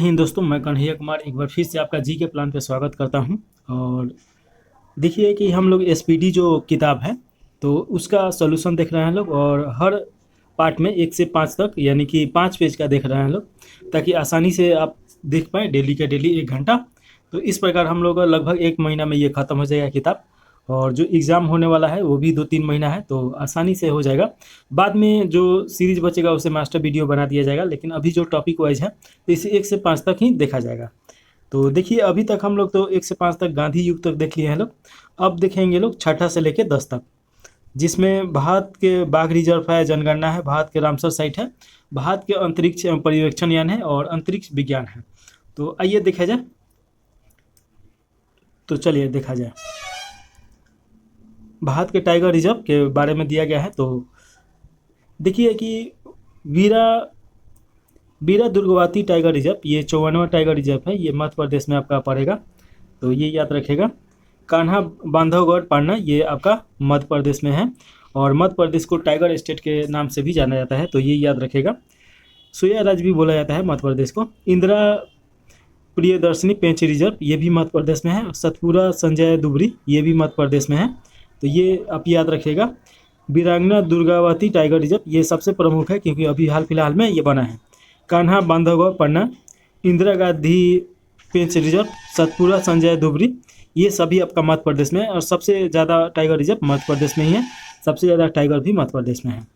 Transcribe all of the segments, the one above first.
हिंद दोस्तों, मैं कन्हैया कुमार एक बार फिर से आपका जी के प्लान पे स्वागत करता हूं। और देखिए कि हम लोग एसपीडी जो किताब है तो उसका सॉल्यूशन देख रहे हैं लोग, और हर पार्ट में 1 से 5 तक यानी कि 5 पेज का देख रहे हैं लोग, ताकि आसानी से आप देख पाएँ डेली का डेली 1 घंटा। तो इस प्रकार हम लोग लगभग 1 महीना में ये ख़त्म हो जाएगा किताब। और जो एग्ज़ाम होने वाला है वो भी 2-3 महीना है, तो आसानी से हो जाएगा। बाद में जो सीरीज बचेगा उसे मास्टर वीडियो बना दिया जाएगा, लेकिन अभी जो टॉपिक वाइज है तो इसे 1 से 5 तक ही देखा जाएगा। तो देखिए अभी तक हम लोग तो 1 से 5 तक गांधी युग तक देख लिए हैं लोग। अब देखेंगे लोग छठा से लेकर 10 तक, जिसमें भारत के बाघ रिजर्व है, जनगणना है, भारत के रामसर साइट है, भारत के अंतरिक्ष पर्यवेक्षण यान है और अंतरिक्ष विज्ञान है। तो आइए देखा जाए। तो चलिए देखा जाए। भारत के टाइगर रिजर्व के बारे में दिया गया है। तो देखिए कि वीरा वीरा दुर्गावती टाइगर रिजर्व ये 54वां टाइगर रिजर्व है। ये मध्य प्रदेश में आपका पड़ेगा, तो ये याद रखेगा। कान्हा बांधवगढ़ पांडा ये आपका मध्य प्रदेश में है, और मध्य प्रदेश को टाइगर स्टेट के नाम से भी जाना जाता है, तो ये याद रखेगा। सोया राज भी बोला जाता है मध्य प्रदेश को। इंदिरा प्रियदर्शनी पेंच रिजर्व ये भी मध्य प्रदेश में है। सतपुरा संजय दुबरी ये भी मध्य प्रदेश में है, तो ये आप याद रखिएगा। वीरांगना दुर्गावती टाइगर रिजर्व ये सबसे प्रमुख है, क्योंकि अभी हाल फिलहाल में ये बना है। कान्हा बांधवगढ़ पन्ना, इंदिरा गांधी पेंच रिजर्व, सतपुरा संजय दुबरी ये सभी आपका मध्य प्रदेश में है। और सबसे ज़्यादा टाइगर रिजर्व मध्य प्रदेश में ही है, सबसे ज़्यादा टाइगर भी मध्य प्रदेश में है।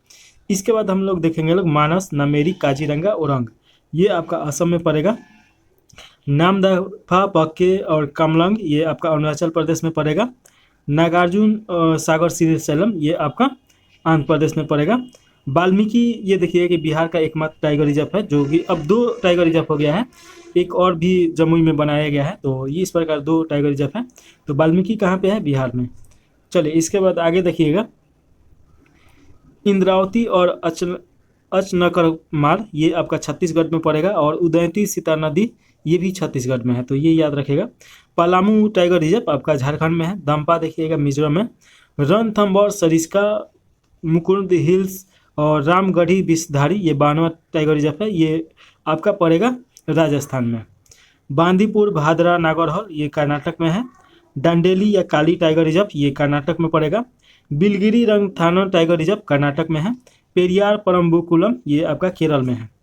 इसके बाद हम लोग देखेंगे लोग मानस, नामेरी, काजीरंगा, ओरंग ये आपका असम में पड़ेगा। नामदफा, पक्के और कमलंग ये आपका अरुणाचल प्रदेश में पड़ेगा। नागार्जुन सागर श्रीशैलम ये आपका आंध्र प्रदेश में पड़ेगा। वाल्मीकि ये देखिए कि बिहार का एकमात्र टाइगर रिजर्व है, जो कि अब 2 टाइगर रिजर्व हो गया है, एक और भी जमुई में बनाया गया है। तो ये इस प्रकार 2 टाइगर रिजर्व है। तो वाल्मीकि कहाँ पे है? बिहार में। चलिए इसके बाद आगे देखिएगा। इंद्रावती और अचनकरमार ये आपका छत्तीसगढ़ में पड़ेगा, और उदयती सीता नदी ये भी छत्तीसगढ़ में है, तो ये याद रखेगा। पलामू टाइगर रिजर्व आपका झारखंड में है। दम्पा देखिएगा मिजोरम में। रणथंबोर, सरिस्का, मुकुंद हिल्स और रामगढ़ी विषधारी ये 92वां टाइगर रिजर्व है, ये आपका पड़ेगा राजस्थान में। बांदीपुर, भादरा, नागौरहर ये कर्नाटक में है। डांडेली या काली टाइगर रिजर्व ये कर्नाटक में पड़ेगा। बिलगिरी रंगथाना टाइगर रिजर्व कर्नाटक में है। पेरियार परम्बुकुलम ये आपका केरल में है।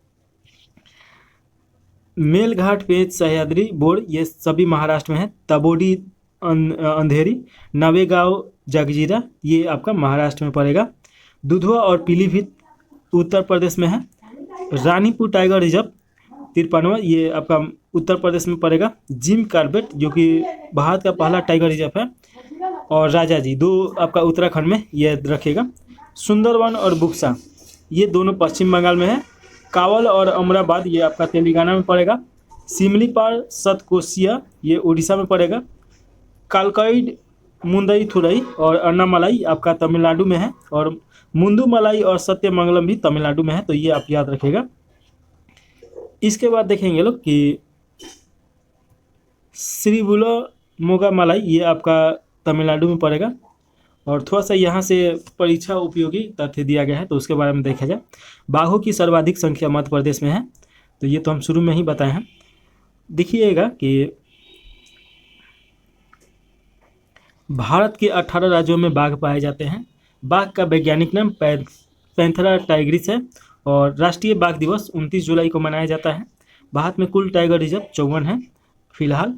मेलघाट, पेंच, सह्याद्री, बोर्ड ये सभी महाराष्ट्र में है। तबोडी, अंधेरी, नवेगांव, जगजीरा ये आपका महाराष्ट्र में पड़ेगा। दुधवा और पीलीभीत उत्तर प्रदेश में है। रानीपुर टाइगर रिजर्व 53वां ये आपका उत्तर प्रदेश में पड़ेगा। जिम कार्बेट जो कि भारत का पहला टाइगर रिजर्व है, और राजाजी 2 आपका उत्तराखंड में ये रखेगा। सुंदरवन और बुक्सा ये दोनों पश्चिम बंगाल में है। कावल और अमराबाद ये आपका तेलंगाना में पड़ेगा। सिमलीपाल, सतकोसिया ये उड़ीसा में पड़ेगा। कालकाइड, मुंदईथुरई और अन्नामलाई आपका तमिलनाडु में है, और मुंदुमलाई और सत्यमंगलम भी तमिलनाडु में है, तो ये आप याद रखेगा। इसके बाद देखेंगे लोग कि श्रीबुलो मोगामलाई ये आपका तमिलनाडु में पड़ेगा। और थोड़ा सा यहाँ से परीक्षा उपयोगी तथ्य दिया गया है, तो उसके बारे में देखा जाए। बाघों की सर्वाधिक संख्या मध्य प्रदेश में है, तो ये तो हम शुरू में ही बताए हैं। देखिएगा कि भारत के 18 राज्यों में बाघ पाए जाते हैं। बाघ का वैज्ञानिक नाम पैंथेरा टाइग्रिस है, और राष्ट्रीय बाघ दिवस 29 जुलाई को मनाया जाता है। भारत में कुल टाइगर रिजर्व 54 है फिलहाल।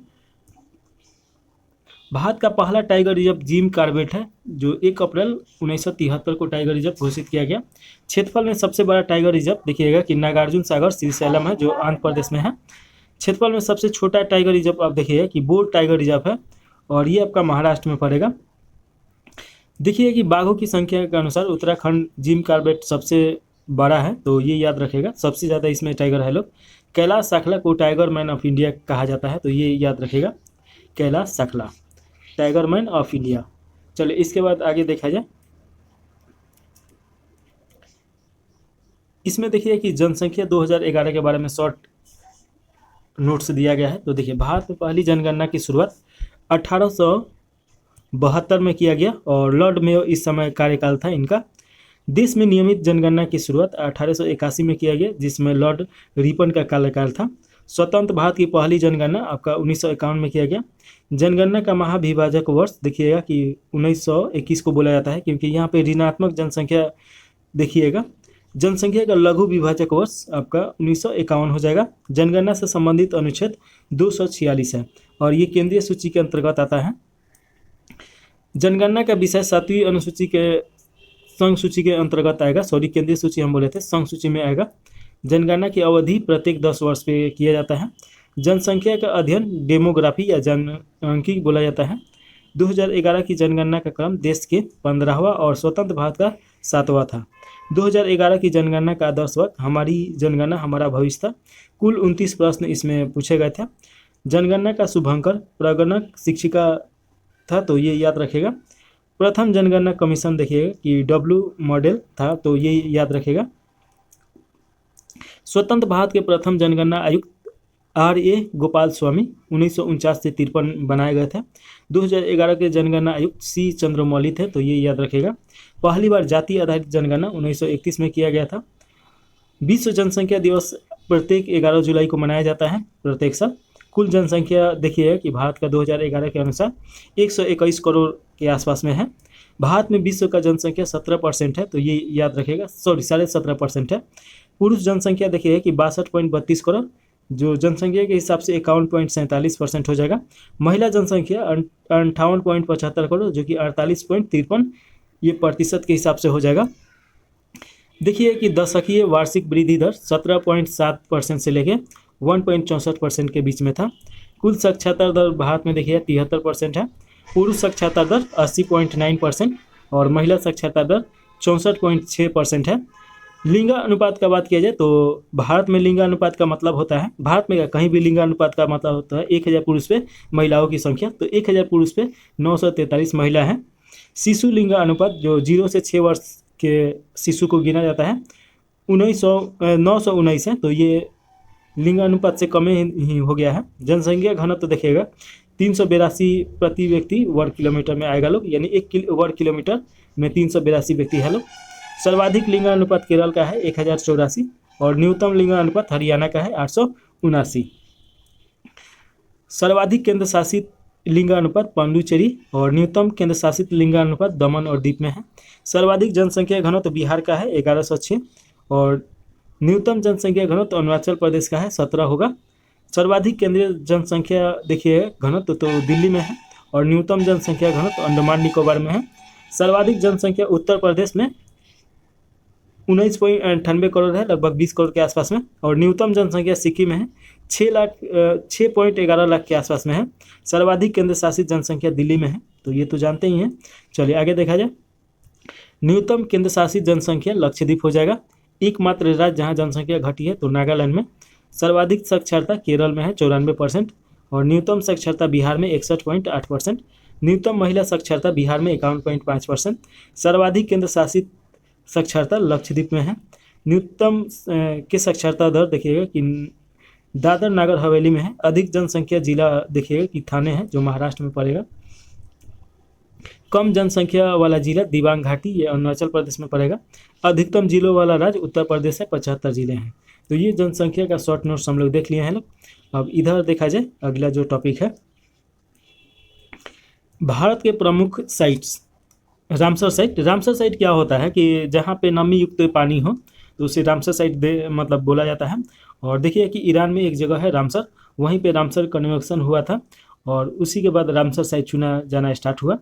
भारत का पहला टाइगर रिजर्व जिम कार्बेट है, जो 1 अप्रैल 1973 को टाइगर रिजर्व घोषित किया गया। क्षेत्रफल में सबसे बड़ा टाइगर रिजर्व देखिएगा कि नागार्जुन सागर श्रीशैलम है, जो आंध्र प्रदेश में है। क्षेत्रफल में सबसे छोटा टाइगर रिजर्व आप देखिएगा कि बोर टाइगर रिजर्व है, और ये आपका महाराष्ट्र में पड़ेगा। देखिए कि बाघों की संख्या के अनुसार उत्तराखंड जिम कार्बेट सबसे बड़ा है, तो ये याद रखेगा। सबसे ज़्यादा इसमें टाइगर है लोग। कैलाश साखला को टाइगर मैन ऑफ इंडिया कहा जाता है, तो ये याद रखेगा। Kailash Sakhla tiger man of India. चलिए इसके बाद आगे देखा जाए। इसमें देखिए कि जनसंख्या 2011 के बारे में शॉर्ट नोट्स दिया गया है। तो देखिए भारत में पहली जनगणना की शुरुआत 1872 में किया गया, और लॉर्ड मेयो इस समय कार्यकाल था इनका। देश में नियमित जनगणना की शुरुआत 1881 में किया गया, जिसमें लॉर्ड रिपन का कार्यकाल था। स्वतंत्र भारत की पहली जनगणना आपका 1951 में किया गया। जनगणना का महाविभाजक वर्ष देखिएगा कि 1921 को बोला जाता है, क्योंकि यहाँ पे ऋणात्मक जनसंख्या देखिएगा। जनसंख्या का लघु विभाजक वर्ष आपका 1951 हो जाएगा। जनगणना से संबंधित अनुच्छेद 246 है और ये केंद्रीय सूची के अंतर्गत आता है। जनगणना का विषय 7वीं अनुसूची के संघ सूची के अंतर्गत आएगा। सॉरी, केंद्रीय सूची हम बोले थे, संघ सूची में आएगा। जनगणना की अवधि प्रत्येक 10 वर्ष पे किया जाता है। जनसंख्या का अध्ययन डेमोग्राफी या जनसांख्यिकी बोला जाता है। 2011 की जनगणना का क्रम देश के 15वां और स्वतंत्र भारत का 7वां था। 2011 की जनगणना का आदर्श वक्त हमारी जनगणना हमारा भविष्य था। कुल 29 प्रश्न इसमें पूछे गए थे। जनगणना का शुभंकर प्रगणक शिक्षिका था, तो ये याद रखेगा। प्रथम जनगणना कमीशन देखिएगा कि डब्ल्यू मॉडल था, तो ये याद रखेगा। स्वतंत्र भारत के प्रथम जनगणना आयुक्त R.A. गोपाल स्वामी 1949 से 53 बनाए गए थे। 2011 के जनगणना आयुक्त C. चंद्रमौली थे, तो ये याद रखेगा। पहली बार जाति आधारित जनगणना 1931 में किया गया था। विश्व जनसंख्या दिवस प्रत्येक 11 जुलाई को मनाया जाता है प्रत्येक साल। कुल जनसंख्या देखिए कि भारत का 2011 के अनुसार 121 करोड़ के आसपास में है। भारत में विश्व का जनसंख्या 17% है, तो ये याद रखेगा। सॉरी, 17.5% है। पुरुष जनसंख्या देखिए कि 62.32 करोड़, जो जनसंख्या के हिसाब से 51.47% हो जाएगा। महिला जनसंख्या 58.75 करोड़, जो कि 48.53 ये प्रतिशत के हिसाब से हो जाएगा। देखिए कि दशकीय वार्षिक वृद्धि दर 17.7% से लेके 1.64% के बीच में था। कुल साक्षरता दर भारत में देखिए 73% है। पुरुष साक्षरता दर 80.9% और महिला साक्षरता दर 64.6% है। लिंगानुपात का बात किया जाए तो भारत में लिंगानुपात का मतलब होता है, भारत में कहीं भी लिंगानुपात का मतलब होता है 1000 पुरुष पे महिलाओं की संख्या, तो 1000 पुरुष पे 943 महिला हैं। शिशु लिंगानुपात जो 0 से 6 वर्ष के शिशु को गिना जाता है 919 है, तो ये लिंगानुपात से कम ही हो गया है। जनसंख्या घनत्व तो देखिएगा 382 प्रति व्यक्ति वर्ग किलोमीटर में आएगा लोग, यानी 1 वर्ग किलोमीटर में 382 व्यक्ति है लोग। सर्वाधिक लिंगानुपात केरल का है 1084 और न्यूनतम लिंगानुपात हरियाणा का है 879। सर्वाधिक केंद्र शासित लिंगानुपात पांडुचेरी और न्यूनतम केंद्र शासित लिंगानुपात दमन और दीप में है। सर्वाधिक जनसंख्या घनत्व बिहार का है 1106 और न्यूनतम जनसंख्या घनत्व अरुणाचल प्रदेश का है 17 होगा। सर्वाधिक केंद्रीय जनसंख्या देखिए घनत्व तो दिल्ली में है और न्यूनतम जनसंख्या घनत्व अंडमान निकोबार में है। सर्वाधिक जनसंख्या उत्तर प्रदेश में 19.98 करोड़ है, लगभग 20 करोड़ के आसपास में, और न्यूनतम जनसंख्या सिक्किम में है 6.11 लाख के आसपास में है। सर्वाधिक केंद्र शासित जनसंख्या दिल्ली में है, तो ये तो जानते ही हैं। चलिए आगे देखा जाए। न्यूनतम केंद्र शासित जनसंख्या लक्षद्वीप हो जाएगा। एकमात्र राज्य जहां जनसंख्या घटी है तो नागालैंड में। सर्वाधिक साक्षरता केरल में है 94% और न्यूनतम साक्षरता बिहार में 61.8%। न्यूनतम महिला साक्षरता बिहार में 51.5%। सर्वाधिक केंद्र शासित साक्षरता लक्षद्वीप में है। न्यूनतम के साक्षरता दर देखिएगा कि दादर नागर हवेली में है। अधिक जनसंख्या जिला देखिएगा कि थाने है, जो महाराष्ट्र में पड़ेगा। कम जनसंख्या वाला जिला दिबांग घाटी, ये अरुणाचल प्रदेश में पड़ेगा। अधिकतम जिलों वाला राज्य उत्तर प्रदेश है, 75 जिले हैं। तो ये जनसंख्या का शॉर्ट नोट्स हम लोग देख लिए हैं लोग। अब इधर देखा जाए अगला जो टॉपिक है, भारत के प्रमुख sites. Ramsar site. Ramsar site क्या होता है कि जहाँ पे नमी युक्त पानी हो तो उसे रामसर साइट मतलब बोला जाता है। और देखिए कि ईरान में एक जगह है रामसर, वहीं पे रामसर कन्वेंशन हुआ था और उसी के बाद रामसर साइट चुना जाना स्टार्ट हुआ।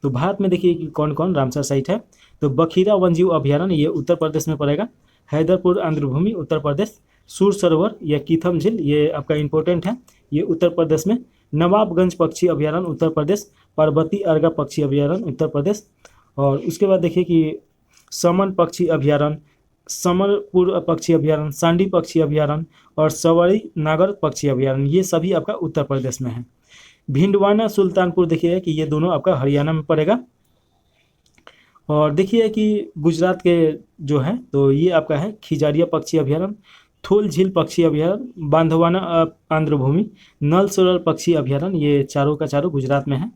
तो भारत में देखिए कि कौन कौन रामसर साइट है। तो बखीरा वन्यजीव अभयारण्य, ये उत्तर प्रदेश में पड़ेगा। हैदरपुर आंध्रभूमि उत्तर प्रदेश। सूर सरोवर या कीथम झील, ये आपका इंपॉर्टेंट है, ये उत्तर प्रदेश में। नवाबगंज पक्षी अभयारण्य उत्तर प्रदेश। पार्वती अर्गा पक्षी अभयारण्य उत्तर प्रदेश। और उसके बाद देखिए कि समन पक्षी अभयारण्य, समरपुर पक्षी अभयारण्य, सांडी पक्षी अभयारण्य और सवारी नागर पक्षी अभयारण्य, ये सभी आपका उत्तर प्रदेश में है। भिंडवाना सुल्तानपुर देखिए कि ये दोनों आपका हरियाणा में पड़ेगा। और देखिए कि गुजरात के जो है तो ये आपका है खिजारिया पक्षी अभयारण्य, थोल झील पक्षी अभयारण्य, बांधवाना आंध्रभूमि, नल सरोवर पक्षी अभयारण्य, ये चारों का चारों गुजरात में है।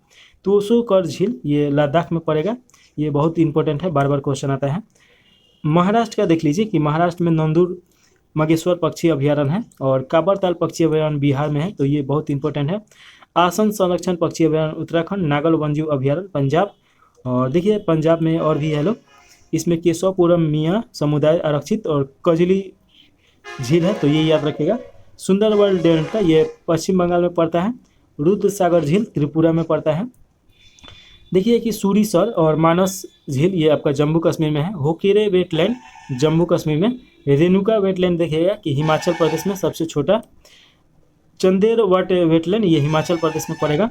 तोसोकर झील ये लद्दाख में पड़ेगा, ये बहुत इंपॉर्टेंट है, बार बार क्वेश्चन आता है। महाराष्ट्र का देख लीजिए कि महाराष्ट्र में नंदूर मगेश्वर पक्षी अभयारण्य है, और काबरताल पक्षी अभयारण्य बिहार में है, तो ये बहुत इंपॉर्टेंट है। आसन संरक्षण पक्षी अभयारण्य उत्तराखंड, नागल वन्यजीव अभयारण्य पंजाब, और देखिए पंजाब में और भी है लोग, इसमें केशवपुरम मियाँ समुदाय आरक्षित और कजली झील है, तो ये याद रखिएगा। सुंदरबन डेल्टा ये पश्चिम बंगाल में पड़ता है। रुद्र सागर झील त्रिपुरा में पड़ता है। देखिए कि सूरीसर और मानस झील ये आपका जम्मू कश्मीर में है। होकेरे वेटलैंड जम्मू कश्मीर में। रेणुका वेटलैंड देखिएगा कि हिमाचल प्रदेश में सबसे छोटा। चंदेर वाट वेटलैंड ये हिमाचल प्रदेश में पड़ेगा।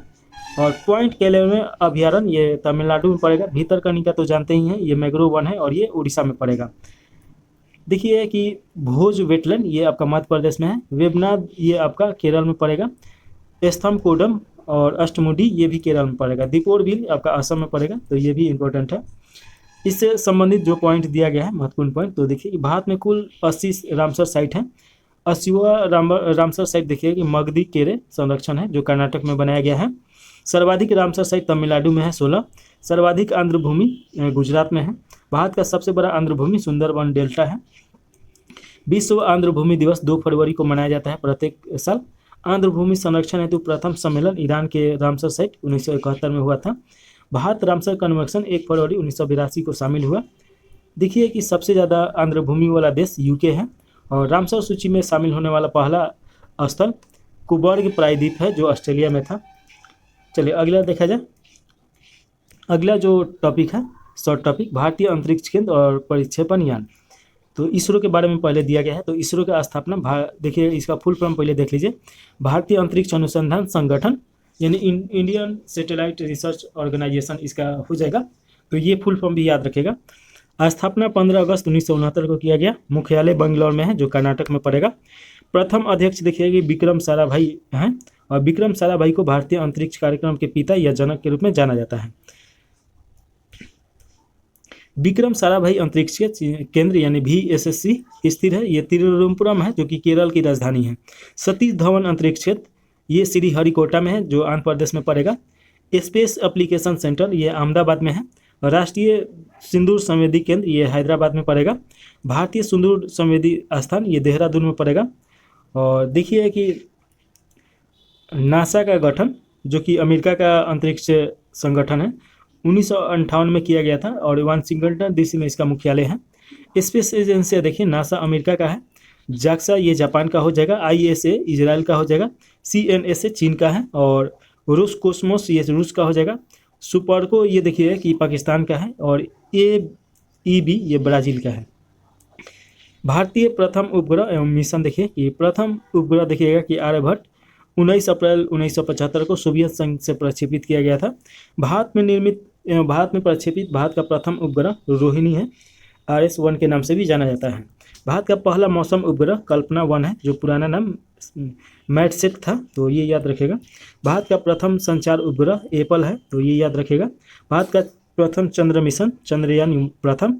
और पॉइंट कैलेवन अभयारण्य ये तमिलनाडु में पड़ेगा। भीतरकनिका तो जानते ही हैं, ये मैंग्रोव वन है और ये उड़ीसा में पड़ेगा। देखिए कि भोज वेटलैंड ये आपका मध्य प्रदेश में है। वेबनाड ये आपका केरल में पड़ेगा। स्तंभकोडम और अष्टमुडी ये भी केरल में पड़ेगा। दीपोर बिल आपका असम में पड़ेगा, तो ये भी इम्पोर्टेंट है। इससे संबंधित जो पॉइंट दिया गया है महत्वपूर्ण पॉइंट, तो देखिए कि भारत में कुल 80 रामसर साइट है। 80वां रामसर साइट देखिए कि मगधी केरे संरक्षण है जो कर्नाटक में बनाया गया है। सर्वाधिक रामसर साइट तमिलनाडु में है 16। सर्वाधिक आंध्र भूमि गुजरात में है। भारत का सबसे बड़ा आंध्र भूमि सुंदरबन डेल्टा है। विश्व आंध्र भूमि दिवस 2 फरवरी को मनाया जाता है प्रत्येक साल। आंध्र भूमि संरक्षण हेतु प्रथम सम्मेलन ईरान के रामसर साइट 1971 में हुआ था। भारत रामसर कन्वेंशन 1 फरवरी 1982 को शामिल हुआ। देखिए कि सबसे ज़्यादा आंध्र भूमि वाला देश यूके है, और रामसर सूची में शामिल होने वाला पहला स्थल कुबर्ग प्रायद्वीप है जो ऑस्ट्रेलिया में था। चलिए अगला देखा जाए। अगला जो टॉपिक है शॉर्ट टॉपिक, भारतीय अंतरिक्ष केंद्र और प्रक्षेपण यान। तो इसरो के बारे में पहले दिया गया है। तो इसरो का स्थापना देखिए इसका फुल फॉर्म पहले देख लीजिए। भारतीय अंतरिक्ष अनुसंधान संगठन यानी इंडियन सैटेलाइट रिसर्च ऑर्गेनाइजेशन इसका हो जाएगा। तो ये फुल फॉर्म भी याद रखेगा। स्थापना 15 अगस्त 1969 को किया गया। मुख्यालय बंगलौर में है जो कर्नाटक में पड़ेगा। प्रथम अध्यक्ष देखिए कि विक्रम साराभाई हैं, और विक्रम साराभाई को भारतीय अंतरिक्ष कार्यक्रम के पिता या जनक के रूप में जाना जाता है। विक्रम साराभाई अंतरिक्ष केंद्र यानी VSSC स्थिर है, ये तिरुवनंतपुरम है जो कि केरल की राजधानी है। सतीश धवन अंतरिक्ष क्षेत्र ये श्रीहरिकोटा में है जो आंध्र प्रदेश में पड़ेगा। स्पेस एप्लीकेशन सेंटर ये अहमदाबाद में है। राष्ट्रीय सिंदूर संवेदी केंद्र ये हैदराबाद में पड़ेगा। भारतीय सिंदूर संवेदी स्थान ये देहरादून में पड़ेगा। और देखिए कि नासा का गठन जो कि अमेरिका का अंतरिक्ष संगठन है 1958 में किया गया था, और वाशिंगटन DC में इसका मुख्यालय है। स्पेस एजेंसी देखिए नासा अमेरिका का है। जाक्सा ये जापान का हो जाएगा। ISA इजराइल का हो जाएगा। CNSA चीन का है, और रूस कोस्मोस ये रूस का हो जाएगा। सुपरको ये देखिए कि पाकिस्तान का है, और AEB ये ब्राज़ील का है। भारतीय प्रथम उपग्रह एवं मिशन देखिए कि प्रथम उपग्रह देखिएगा कि आर्यभट्ट 19 अप्रैल 1975 को सोवियत संघ से प्रक्षेपित किया गया था। भारत में प्रक्षेपित भारत का प्रथम उपग्रह रोहिणी है, RS-1 के नाम से भी जाना जाता है। भारत का पहला मौसम उपग्रह कल्पना 1 है जो पुराना नाम मैटसेट था, तो ये याद रखेगा। भारत का प्रथम संचार उपग्रह एप्पल है, तो ये याद रखेगा। भारत का प्रथम चंद्र मिशन चंद्रयान प्रथम।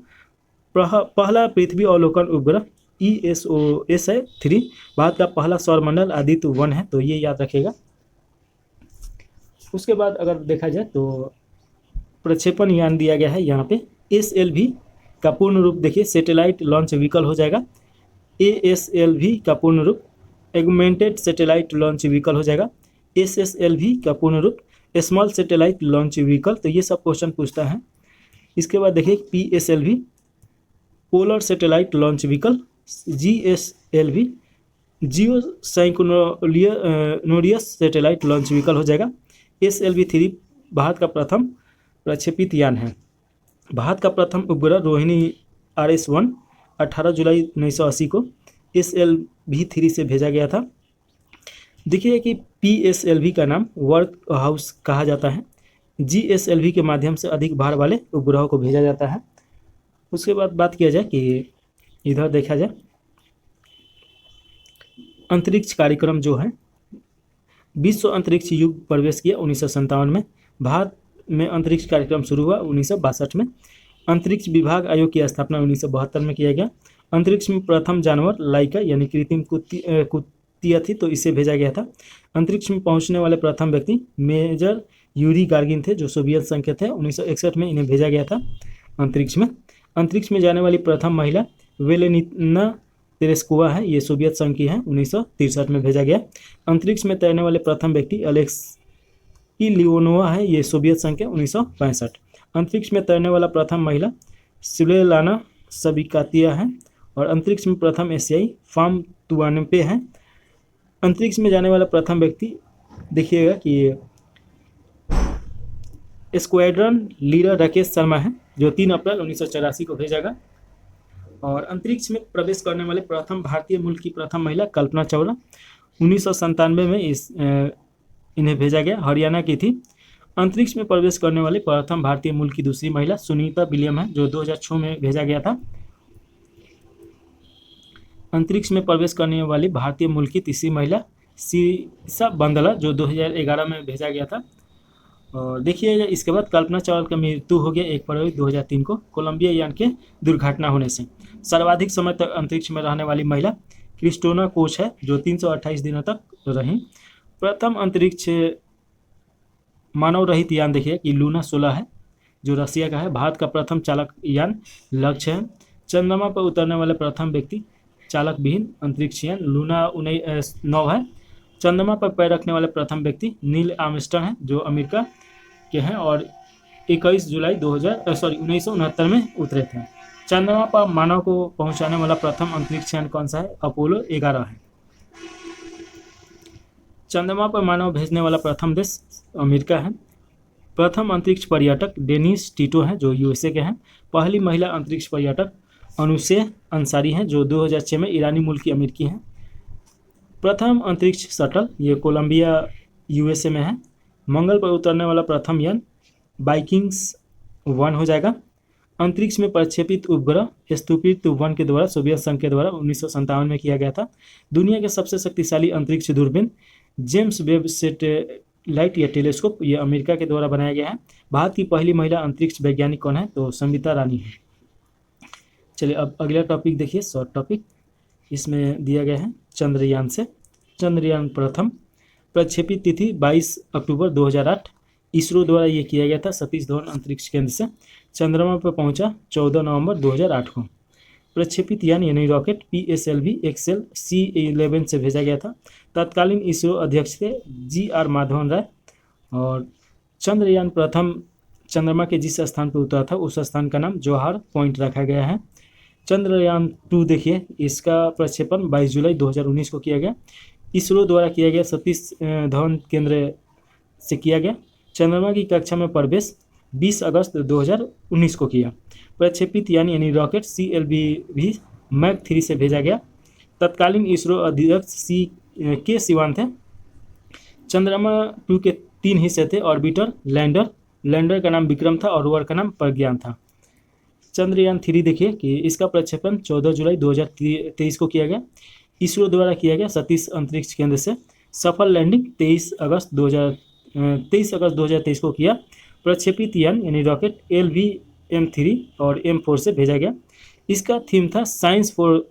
पहला पृथ्वी अवलोकन उपग्रह ESOS है 3। भारत का पहला सौरमंडल आदित्य 1 है, तो ये याद रखेगा। उसके बाद अगर देखा जाए तो प्रक्षेपण यान दिया गया है यहाँ पे। SLV का पूर्ण रूप देखिए सैटेलाइट लॉन्च व्हीकल हो जाएगा। ASLV का पूर्ण रूप एगमेंटेड सैटेलाइट लॉन्च व्हीकल हो जाएगा। SSLV का पूर्ण रूप स्मॉल सैटेलाइट लॉन्च व्हीकल, तो ये सब क्वेश्चन पूछता है। इसके बाद देखिए PSLV polar satellite launch vehicle. GSLV जियो साइक्लोनोरियस सैटेलाइट लॉन्च व्हीकल हो जाएगा। SLV-3 भारत का प्रथम प्रक्षेपित यान है। भारत का प्रथम उपग्रह रोहिणी RS-1 18 जुलाई 1980 को SLV-3 से भेजा गया था। देखिए कि PSLV का नाम वर्क हाउस कहा जाता है। GSLV के माध्यम से अधिक भार वाले उपग्रहों को भेजा जाता है। उसके बाद बात किया जाए कि इधर देखा जाए अंतरिक्ष कार्यक्रम जो है विश्व अंतरिक्ष युग प्रवेश किया 1957 में। भारत में अंतरिक्ष कार्यक्रम शुरू हुआ 1962 में। अंतरिक्ष विभाग आयोग की स्थापना 1972 में किया गया। अंतरिक्ष में प्रथम जानवर लाइका यानी कृत्रिम कुतिया थी, तो इसे भेजा गया था। अंतरिक्ष में पहुंचने वाले प्रथम व्यक्ति मेजर यूरी गार्गिन थे जो सोवियत संघ के थे। 1961 में इन्हें भेजा गया था अंतरिक्ष में। अंतरिक्ष में जाने वाली प्रथम महिला वेलेनिना तेरेस्कोवा है, ये सोवियत संघ की है, 1963 में भेजा गया। अंतरिक्ष में तैरने वाले प्रथम व्यक्ति अलेक्सी लियोनोवा है, ये सोवियत संघ के 1965। अंतरिक्ष में तैरने वाला प्रथम महिला स्वेटलाना सबिकातिया है। और अंतरिक्ष में प्रथम एशियाई फाम तुआनपे है। अंतरिक्ष में जाने वाला प्रथम व्यक्ति देखिएगा कि स्क्वाड्रन लीडर राकेश शर्मा है, जो 3 अप्रैल 1984 को भेजा गया। और अंतरिक्ष में प्रवेश करने वाले प्रथम भारतीय मूल की प्रथम महिला कल्पना चावला 1997 में इन्हें भेजा गया, हरियाणा की थी। अंतरिक्ष में प्रवेश करने वाले प्रथम भारतीय मूल की दूसरी महिला सुनीता विलियम है, जो 2006 में भेजा गया था। अंतरिक्ष में प्रवेश करने वाली भारतीय मूल की तीसरी महिला सीसा बंदला, जो 2011 में भेजा गया था। और देखिएगा इसके बाद कल्पना चावला की मृत्यु हो गया 1 फरवरी 2003 को कोलंबिया यान के दुर्घटना होने से। सर्वाधिक समय तक अंतरिक्ष में रहने वाली महिला क्रिस्टोना कोच है, जो 328 दिनों तक रहीं। प्रथम अंतरिक्ष मानव रहित यान देखिए कि लूना 16 है, जो रसिया का है। भारत का प्रथम चालक यान लक्ष्य है। चंद्रमा पर उतरने वाले प्रथम व्यक्ति चालक विहीन अंतरिक्ष यान लूना 9 है। चंद्रमा पर पैर रखने वाले प्रथम व्यक्ति नील आर्मस्ट्रांग है, जो अमेरिका के हैं और 21 जुलाई 1969 में उतरे थे। चंद्रमा पर मानव को पहुंचाने वाला प्रथम अंतरिक्ष यान कौन सा है? अपोलो 11 है। चंद्रमा पर मानव भेजने वाला प्रथम देश अमेरिका है। प्रथम अंतरिक्ष पर्यटक डेनिस टिटो हैं, जो यूएसए के हैं। पहली महिला अंतरिक्ष पर्यटक अनुसे अंसारी हैं, जो 2006 में ईरानी मूल की अमेरिकी हैं। प्रथम अंतरिक्ष शटल ये कोलंबिया यूएसए में है। मंगल पर उतरने वाला प्रथम यान वाइकिंग्स 1 हो जाएगा। अंतरिक्ष में प्रक्षेपित उपग्रह स्तुपित 1 के द्वारा सोवियत संघ के द्वारा 1957 में किया गया था। दुनिया के सबसे शक्तिशाली अंतरिक्ष दूरबीन जेम्स वेब सैटेलाइट या टेलीस्कोप ये अमेरिका के द्वारा बनाया गया है। भारत की पहली महिला अंतरिक्ष वैज्ञानिक कौन है? तो संविता रानी है। चलिए अब अगला टॉपिक देखिए, शॉर्ट टॉपिक। इसमें दिया गया है चंद्रयान से। चंद्रयान प्रथम प्रक्षेपित तिथि 22 अक्टूबर 2008 इसरो द्वारा ये किया गया था सतीश धवन अंतरिक्ष केंद्र से। चंद्रमा पर पहुंचा 14 नवंबर 2008 को। प्रक्षेपित यान यानी रॉकेट PSLV एक्सेल C11 से भेजा गया था। तत्कालीन इसरो अध्यक्ष थे GR माधवन राय। और चंद्रयान प्रथम चंद्रमा के जिस स्थान पर उतरा था उस स्थान का नाम जौहर पॉइंट रखा गया है। चंद्रयान 2 देखिए, इसका प्रक्षेपण 22 जुलाई 2019 को किया गया। इसरो द्वारा किया गया सतीश धवन केंद्र से किया गया। चंद्रमा की कक्षा में प्रवेश 20 अगस्त 2019 को किया। प्रक्षेपित यानी रॉकेट CLV मैक 3 से भेजा गया। तत्कालीन इसरो अध्यक्ष के सिवान थे। चंद्रमा 2 के 3 हिस्से थे, ऑर्बिटर, लैंडर का नाम विक्रम था और रोवर का नाम प्रज्ञान था। चंद्रयान 3 देखिए कि इसका प्रक्षेपण 14 जुलाई 2023 को किया गया। इसरो द्वारा किया गया सतीश अंतरिक्ष केंद्र से। सफल लैंडिंग 23 अगस्त 2023 को किया। प्रक्षेपित यान यानी रॉकेट LV-M3 और M4 से भेजा गया। इसका थीम था साइंस फॉर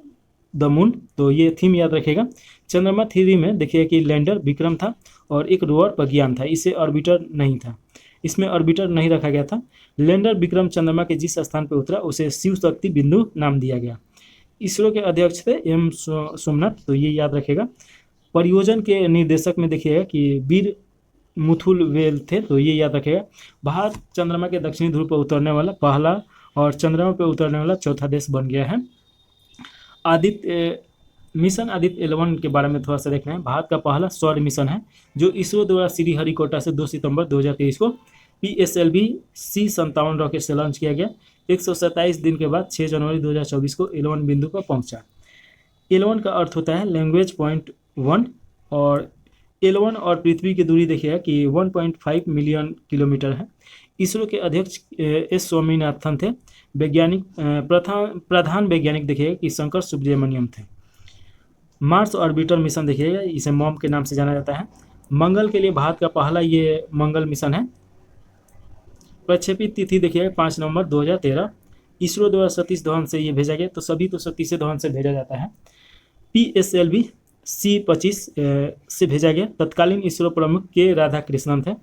द मून, तो ये थीम याद रखेगा। चंद्रमा 3 में देखिए कि लैंडर विक्रम था और एक रोवर प्रज्ञान था। इसे ऑर्बिटर नहीं था, इसमें ऑर्बिटर नहीं रखा गया था। लैंडर विक्रम चंद्रमा के जिस स्थान पर उतरा उसे शिव शक्ति बिंदु नाम दिया गया। इसरो के अध्यक्ष थे M सोमनाथ, तो ये याद रखेगा। परियोजन के निर्देशक में देखिएगा कि वीर मुथुलवेल थे, तो ये याद रखेगा। भारत चंद्रमा के दक्षिणी ध्रुव पर उतरने वाला पहला और चंद्रमा पर उतरने वाला चौथा देश बन गया है। मिशन आदित्य 11 के बारे में थोड़ा सा देखना है। भारत का पहला सौर मिशन है जो इसरो द्वारा श्रीहरिकोटा से 2 सितंबर 2023 को PSLV C57 रॉकेट से लॉन्च किया गया। 127 दिन के बाद 6 जनवरी 2024 को 11 बिंदु पर पहुंचा। 11 का अर्थ होता है लैंग्वेज पॉइंट 1 और 11 और पृथ्वी की दूरी देखिएगा कि 1.5 मिलियन किलोमीटर है। इसरो के अध्यक्ष S स्वामीनाथन थे। वैज्ञानिक प्रधान वैज्ञानिक देखिएगा कि शंकर सुब्रमण्यम थे। मार्स ऑर्बिटर मिशन देखिएगा, इसे मॉम के नाम से जाना जाता है। मंगल के लिए भारत का पहला ये मंगल मिशन है। प्रक्षेपित तिथि देखिएगा 5 नवंबर 2013। इसरो द्वारा सतीश धवन से ये भेजा गया, तो सभी तो सतीश धवन से भेजा जाता है। PSLV C25 से भेजा गया। तत्कालीन इसरो प्रमुख के राधाकृष्णन थे।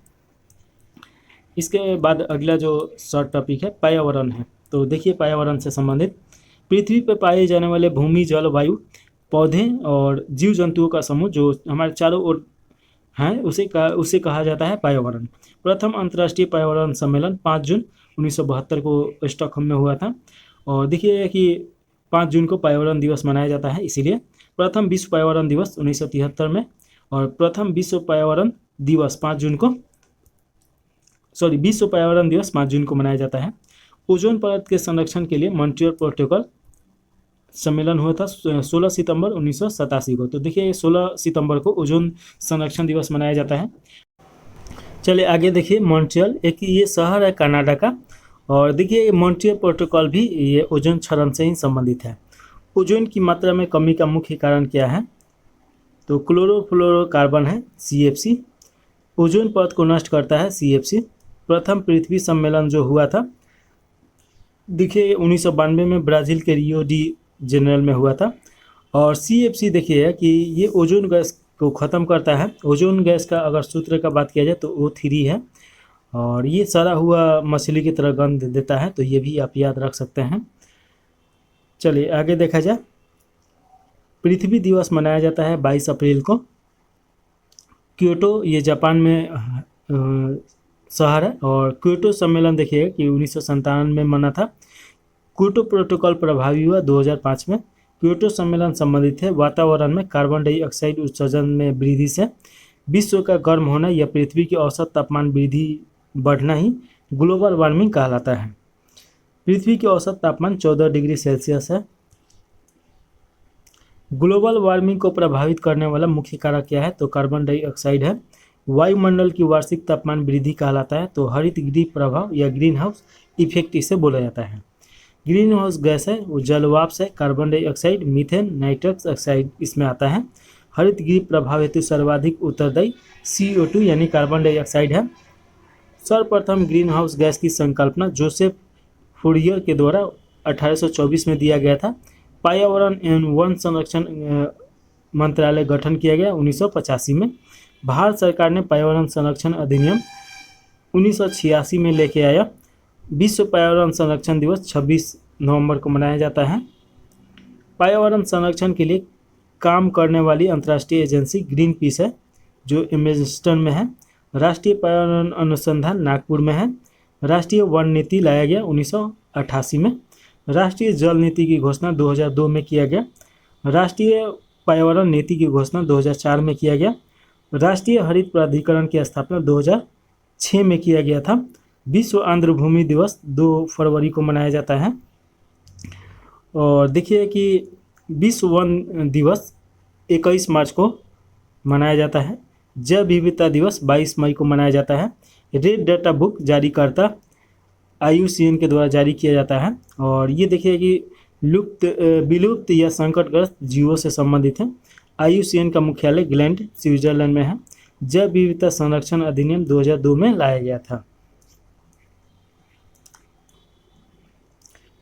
इसके बाद अगला जो शॉर्ट टॉपिक है पर्यावरण है। तो देखिए पर्यावरण से संबंधित पृथ्वी पर पाए जाने वाले भूमि, जल, वायु पौधे और जीव जंतुओं का समूह जो हमारे चारों ओर हैं उसे कहा जाता है पर्यावरण। प्रथम अंतर्राष्ट्रीय पर्यावरण सम्मेलन 5 जून 1972 को स्टॉकहोम में हुआ था। और देखिए कि 5 जून को पर्यावरण दिवस मनाया जाता है, इसीलिए प्रथम विश्व पर्यावरण दिवस 1973 में और प्रथम विश्व पर्यावरण दिवस 5 जून को विश्व पर्यावरण दिवस 5 जून को मनाया जाता है। ओजोन परत के संरक्षण के लिए मॉन्ट्रियल प्रोटोकॉल सम्मेलन हुआ था 16 सितंबर 1987 को। तो देखिए 16 सितंबर को ओजोन संरक्षण दिवस मनाया जाता है। चलिए आगे देखिए मॉन्ट्रियल, एक ये शहर है कनाडा का। और देखिए मॉन्ट्रियल प्रोटोकॉल भी ये ओजोन क्षरण से ही संबंधित है। ओजोन की मात्रा में कमी का मुख्य कारण क्या है? तो क्लोरोफ्लोरोकार्बन है CFC। ओजोन परत को नष्ट करता है CFC। प्रथम पृथ्वी सम्मेलन जो हुआ था देखिए 1992 में ब्राज़ील के रियो डी जेनेरल में हुआ था। और CFC देखिए कि ये ओजोन गैस को ख़त्म करता है। ओजोन गैस का अगर सूत्र का बात किया जाए तो O3 है और ये सड़ा हुआ मछली की तरह गंध देता है, तो ये भी आप याद रख सकते हैं। चलिए आगे देखा जाए, पृथ्वी दिवस मनाया जाता है 22 अप्रैल को। क्योटो ये जापान में शहर है और क्योटो सम्मेलन देखिए कि 1997 में मना था। क्योटो प्रोटोकॉल प्रभावी हुआ 2005 में। क्योटो सम्मेलन संबंधित है वातावरण में कार्बन डाइऑक्साइड उत्सर्जन में वृद्धि से विश्व का गर्म होना या पृथ्वी की औसत तापमान वृद्धि बढ़ना ही ग्लोबल वार्मिंग कहलाता है। पृथ्वी की औसत तापमान 14 डिग्री सेल्सियस है। ग्लोबल वार्मिंग को प्रभावित करने वाला मुख्य कारक क्या है? तो कार्बन डाइऑक्साइड है। वायुमंडल की वार्षिक तापमान वृद्धि कहलाता है। तो हरित गृह प्रभाव या ग्रीन हाउस इफेक्ट इसे बोला जाता है। ग्रीन हाउस गैस है वो जलवाष्प है, carbon dioxide, methane, nitrous oxide इसमें आता है। हरित गृह प्रभाव हेतु सर्वाधिक उत्तरदायी CO2 यानी कार्बन डाइऑक्साइड है। सर्वप्रथम ग्रीन हाउस गैस की संकल्पना जोसेफ फूरियर के द्वारा 1824 में दिया गया था। पर्यावरण एवं वन संरक्षण मंत्रालय गठन किया गया 1985 में। भारत सरकार ने पर्यावरण संरक्षण अधिनियम 1986 में लेके आया। विश्व पर्यावरण संरक्षण दिवस 26 नवंबर को मनाया जाता है। पर्यावरण संरक्षण के लिए काम करने वाली अंतर्राष्ट्रीय एजेंसी ग्रीन पीस है जो एम्स्टर्डम में है। राष्ट्रीय पर्यावरण अनुसंधान नागपुर में है। राष्ट्रीय वन नीति लाया गया 1988 में। राष्ट्रीय जल नीति की घोषणा 2002 में किया गया। राष्ट्रीय पर्यावरण नीति की घोषणा 2004 में किया गया। राष्ट्रीय हरित प्राधिकरण की स्थापना 2006 में किया गया था। विश्व आर्द्र भूमि दिवस 2 फरवरी को मनाया जाता है। और देखिए कि विश्व वन दिवस 21 मार्च को मनाया जाता है। जैव विविधता दिवस 22 मई को मनाया जाता है। रेड डाटा बुक जारीकर्ता IUCN के द्वारा जारी किया जाता है। और ये देखिए कि विलुप्त या संकटग्रस्त जीवों से संबंधित है। IUCN का मुख्यालय ग्लैंड स्विट्जरलैंड में है। जैव विविधता संरक्षण अधिनियम 2002 में लाया गया था।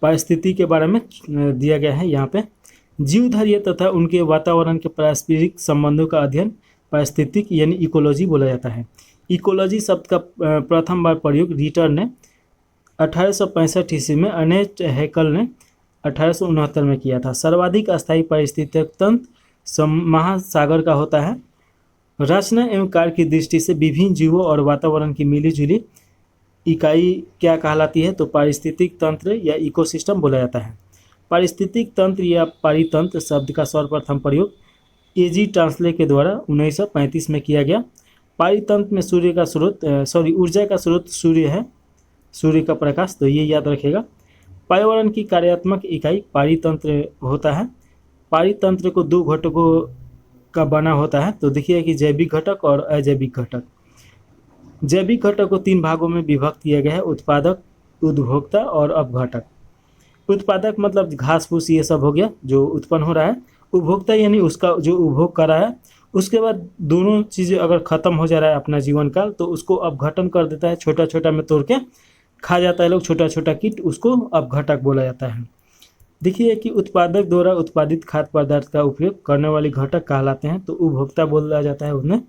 पारिस्थितिकी के बारे में दिया गया है यहाँ पे। जीवधार्य तथा उनके वातावरण के पारस्परिक संबंधों का अध्ययन पारिस्थितिक यानी इकोलॉजी बोला जाता है। इकोलॉजी शब्द का प्रथम बार प्रयोग रिटर ने 1865 ईस्वी में, अर्नेस्ट हैकल ने 1869 में किया था। सर्वाधिक अस्थायी पारिस्थितिक तंत्र महासागर का होता है। रचना एवं कार्य की दृष्टि से विभिन्न जीवों और वातावरण की मिलीजुली इकाई क्या कहलाती है? तो पारिस्थितिक तंत्र या इकोसिस्टम बोला जाता है। पारिस्थितिक तंत्र या पारितंत्र शब्द का सर्वप्रथम प्रयोग AG ट्रांसले के द्वारा 1935 में किया गया। पारितंत्र में ऊर्जा का स्रोत सूर्य है, सूर्य का प्रकाश, तो ये याद रखेगा। पर्यावरण की कार्यात्मक इकाई पारितंत्र होता है। पारितंत्र को 2 घटकों का बना होता है। तो देखिए कि जैविक घटक और अजैविक घटक। जैविक घटक को 3 भागों में विभक्त किया गया है: उत्पादक, उपभोक्ता और अपघटक। उत्पादक मतलब घास फूस ये सब हो गया जो उत्पन्न हो रहा है। उपभोक्ता यानी उसका जो उपभोग कर रहा है। उसके बाद दोनों चीज़ें अगर ख़त्म हो जा रहा है अपना जीवन काल तो उसको अपघटन कर देता है, छोटा छोटा में तोड़ के खा जाता है लोग, छोटा छोटा कीट, उसको अपघटक बोला जाता है। देखिए कि उत्पादक द्वारा उत्पादित खाद्य पदार्थ का उपयोग करने वाले घटक कहलाते हैं, तो उपभोक्ता बोला जाता है उन्हें।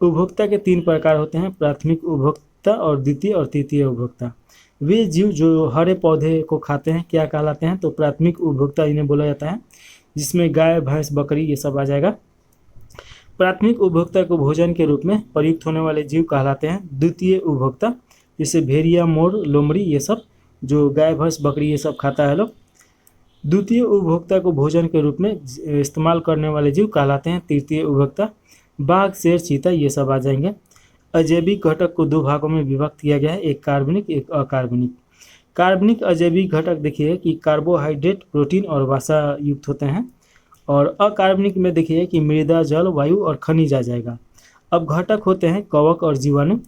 उपभोक्ता के 3 प्रकार होते हैं: प्राथमिक उपभोक्ता और द्वितीय और तृतीय उपभोक्ता। वे जीव जो हरे पौधे को खाते हैं क्या कहलाते हैं? तो प्राथमिक उपभोक्ता इन्हें बोला जाता है। जिसमें गाय भैंस बकरी ये सब आ जाएगा। प्राथमिक उपभोक्ता को भोजन के रूप में प्रयुक्त होने वाले जीव कहलाते हैं द्वितीय उपभोक्ता, जैसे भेड़िया, मोर, लोमड़ी ये सब जो गाय भैंस बकरी ये सब खाता है लोग। द्वितीय उपभोक्ता को भोजन के रूप में इस्तेमाल करने वाले जीव कहलाते हैं तृतीय उपभोक्ता। बाघ, शेर, चीता ये सब आ जाएंगे। अजैविक घटक को दो भागों में विभक्त किया गया है, एक कार्बनिक एक अकार्बनिक। कार्बनिक अजैविक घटक देखिए कि कार्बोहाइड्रेट, प्रोटीन और वसा युक्त होते हैं, और अकार्बनिक में देखिए कि मृदा, जल, वायु और खनिज आ जाएगा। अब घटक होते हैं कवक और जीवाणु,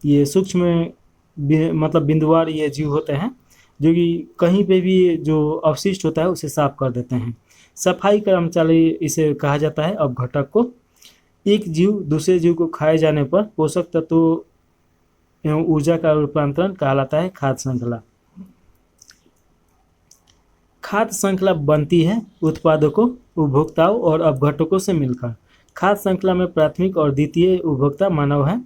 ये सूक्ष्म मतलब बिंदुवार ये जीव होते हैं जो कि कहीं पे भी जो अवशिष्ट होता है उसे साफ कर देते हैं। सफाई कर्मचारी इसे कहा जाता है। अब घटक को एक जीव दूसरे जीव को खाए जाने पर पोषक तत्वों एवं ऊर्जा का रूपांतरण कहलाता है खाद्य श्रृंखला। खाद्य श्रृंखला बनती है उत्पादकों, उपभोक्ताओं और अपघटकों से मिलकर। खाद्य श्रृंखला में प्राथमिक और द्वितीय उपभोक्ता मानव है।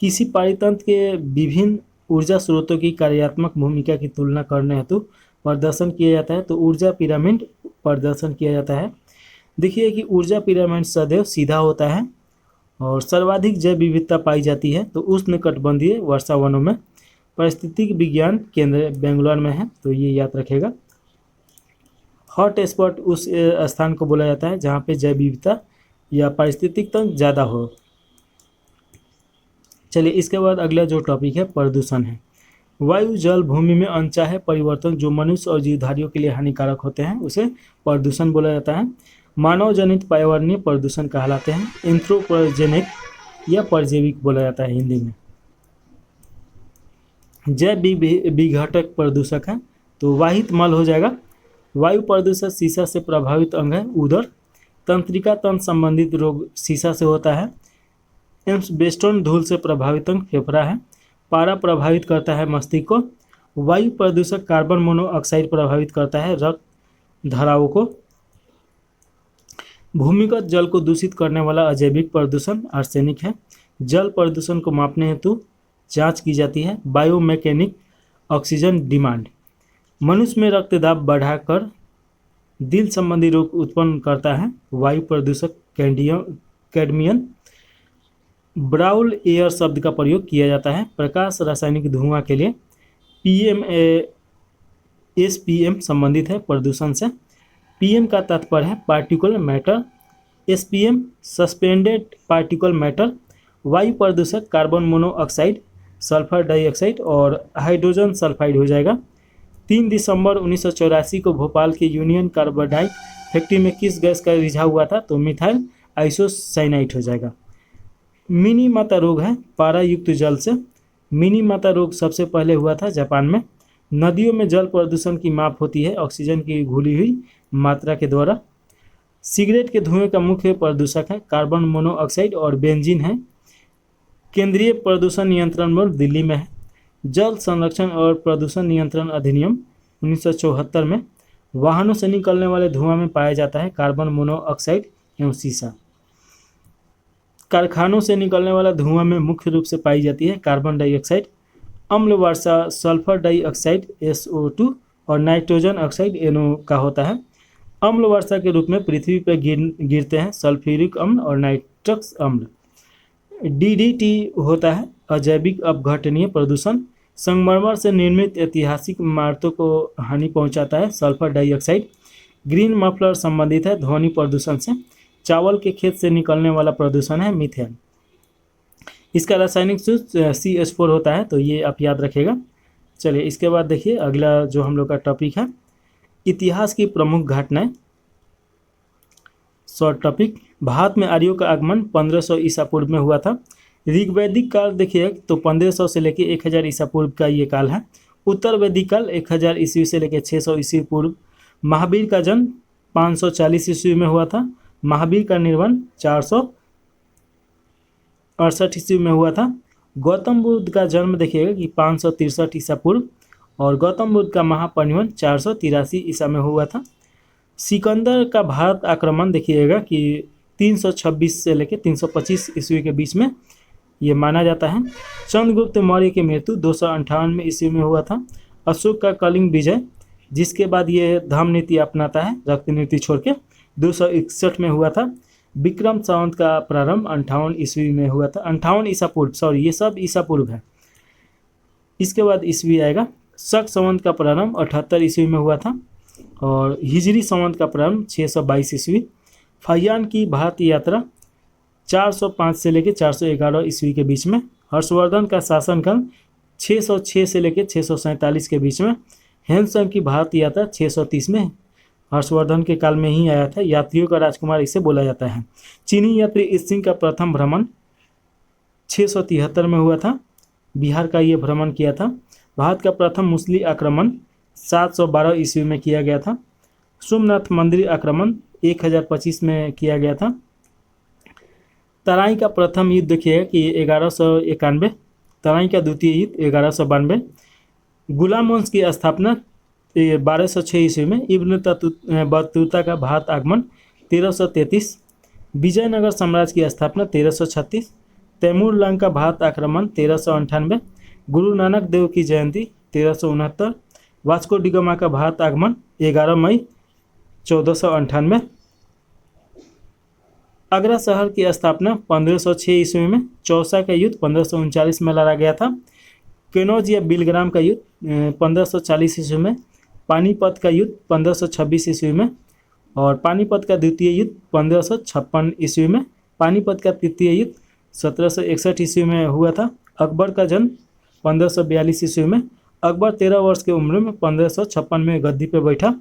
किसी पारितंत्र के विभिन्न ऊर्जा स्रोतों की कार्यात्मक भूमिका की तुलना करने हेतु प्रदर्शन किया जाता है, तो ऊर्जा पिरामिड प्रदर्शन किया जाता है। देखिए कि ऊर्जा पिरामिड सदैव सीधा होता है और सर्वाधिक जैव विविधता पाई जाती है तो उष्णकटिबंधीय वर्षा वनों में। पारिस्थितिक विज्ञान केंद्र बेंगलोर में है, तो ये याद रखेगा। हॉट स्पॉट उस स्थान को बोला जाता है जहाँ पे जैव विविधता या पारिस्थितिक तंत्र ज़्यादा हो। चलिए इसके बाद अगला जो टॉपिक है प्रदूषण है। वायु, जल, भूमि में अनचाहे परिवर्तन जो मनुष्य और जीवधारियों के लिए हानिकारक होते हैं उसे प्रदूषण बोला जाता है। मानव जनित पर्यावरणीय प्रदूषण कहलाते हैं। एंथ्रोपोजेनिक या परजैविक बोला जाता है हिंदी में। जैव विघटक प्रदूषक है, तो वाहित मल हो जाएगा। वायु प्रदूषण सीसा से प्रभावित अंग है उदर। तंत्रिका तंत्र संबंधित रोग सीसा से होता है। एम्सबेस्टोन धूल से प्रभावित अंग फेफड़ा है। पारा प्रभावित करता है मस्तिष्क को। वायु प्रदूषक कार्बन मोनोऑक्साइड प्रभावित करता है रक्त धाराओं को। भूमिगत जल को दूषित करने वाला अजैविक प्रदूषण आर्सेनिक है। जल प्रदूषण को मापने हेतु जांच की जाती है। बायोमैकेनिक ऑक्सीजन डिमांड मनुष्य में रक्तदाब बढ़ाकर दिल संबंधी रोग उत्पन्न करता है। वायु प्रदूषक कैडमियम। ब्राउल एयर शब्द का प्रयोग किया जाता है प्रकाश रासायनिक धुआं के लिए। पीएम एसपीएम संबंधित है प्रदूषण से। पीएम का तात्पर्य है particular matter, SPM suspended particle matter. वायु प्रदूषक कार्बन मोनोऑक्साइड, सल्फर डाइऑक्साइड और हाइड्रोजन सल्फाइड हो जाएगा। 3 दिसंबर 1984 को भोपाल के यूनियन कार्बाइड फैक्ट्री में किस गैस का रिझाव हुआ था, तो मिथाइल आइसोसाइनाइड हो जाएगा। मिनी माता रोग है पारा युक्त जल से। मिनी माता रोग सबसे पहले हुआ था जापान में। नदियों में जल प्रदूषण की माप होती है ऑक्सीजन की घुली हुई मात्रा के द्वारा। सिगरेट के धुएं का मुख्य प्रदूषक है कार्बन मोनोऑक्साइड और बेंजीन है। केंद्रीय प्रदूषण नियंत्रण बोर्ड दिल्ली में है। जल संरक्षण और प्रदूषण नियंत्रण अधिनियम 1974 में वाहनों से निकलने वाले धुआं में पाया जाता है कार्बन मोनोऑक्साइड एवं सीसा। कारखानों से निकलने वाला धुआं में मुख्य रूप से पाई जाती है कार्बन डाइऑक्साइड, अम्ल वर्षा सल्फर डाइऑक्साइड SO2 और नाइट्रोजन ऑक्साइड NO का होता है। अम्ल वर्षा के रूप में पृथ्वी पर गिरते हैं सल्फ्यूरिक अम्ल और नाइट्रस अम्ल। DDT होता है अजैविक अपघटनीय प्रदूषण। संगमरमर से निर्मित ऐतिहासिक इमारतों को हानि पहुंचाता है सल्फर डाइऑक्साइड। ग्रीन मफलर संबंधित है ध्वनि प्रदूषण से। चावल के खेत से निकलने वाला प्रदूषण है मीथेन। इसका रासायनिक सूत्र CH4 होता है, तो ये आप याद रखेगा। चलिए इसके बाद देखिए अगला जो हम लोग का टॉपिक है इतिहास की प्रमुख घटनाएं। Short topic. भारत में आर्यों का आगमन 1500 ईसा पूर्व में हुआ था। ऋग्वैदिक काल देखिए तो 1500 से लेकर 1000 ईसा पूर्व का ये काल है। उत्तर वैदिक काल 1000 ईस्वी से लेकर 600 ईस्वी पूर्व। महावीर का जन्म 540 ईस्वी में हुआ था। महावीर का निर्वाण 468 ईस्वी में हुआ था। गौतम बुद्ध का जन्म देखिएगा कि 563 ईसा पूर्व और गौतम बुद्ध का महापरिनिर्वाण 483 ईसा में हुआ था। सिकंदर का भारत आक्रमण देखिएगा कि 326 से लेकर 325 ईस्वी के बीच में ये माना जाता है। चंद्रगुप्त मौर्य की मृत्यु 258 ईस्वी में हुआ था। अशोक का कलिंग विजय, जिसके बाद ये धर्म नीति अपनाता है रक्त नीति छोड़ के, 261 में हुआ था। विक्रम संवत का प्रारंभ 58 ईस्वी में हुआ था। 58 ईसा पूर्व, सॉरी ये सब ईसा पूर्व है। इसके बाद ईस्वी आएगा। शक संवत का प्रारंभ 78 ईस्वी में हुआ था और हिजरी संवत का प्रारंभ 622 ईस्वी। फाहियान की भारत यात्रा 405 से लेकर 411 ईस्वी के बीच में। हर्षवर्धन का शासनकाल 606 से लेकर 647 के बीच में। हेनसंग की भारत यात्रा 630 में हर्षवर्धन के काल में ही आया था। यात्रियों का राजकुमार इसे बोला जाता है। चीनी यात्री ईस्ट का प्रथम भ्रमण 673 में हुआ था। बिहार का ये भ्रमण किया था। भारत का प्रथम मुस्लिम आक्रमण 712 ईस्वी में किया गया था। सोमनाथ मंदिर आक्रमण 1025 में किया गया था। तराई का प्रथम युद्ध देखिएगा कि 1191। तराई का द्वितीय युद्ध 1192। गुलाम वंश की स्थापना 1206 ईस्वी में। इब्न बतूता का भारत आगमन 1333। विजयनगर साम्राज्य की स्थापना 1336। तैमूर लंग का भारत आक्रमण 1398। गुरु नानक देव की जयंती 1369। वास्को डिगामा का भारत आगमन 11 मई 1498। आगरा शहर की स्थापना 1506 ईस्वी में। चौसा का युद्ध 1539 में लड़ा गया था। कनौज या बिलग्राम का युद्ध 1540 ईस्वी में। पानीपत का युद्ध 1526 ईस्वी में और पानीपत का द्वितीय युद्ध 1556 ईस्वी में। पानीपत का तृतीय युद्ध 1761 ईस्वी में हुआ था। अकबर का जन्म 1542 ईस्वी में। अकबर 13 वर्ष की उम्र में 1556 में गद्दी पर बैठा।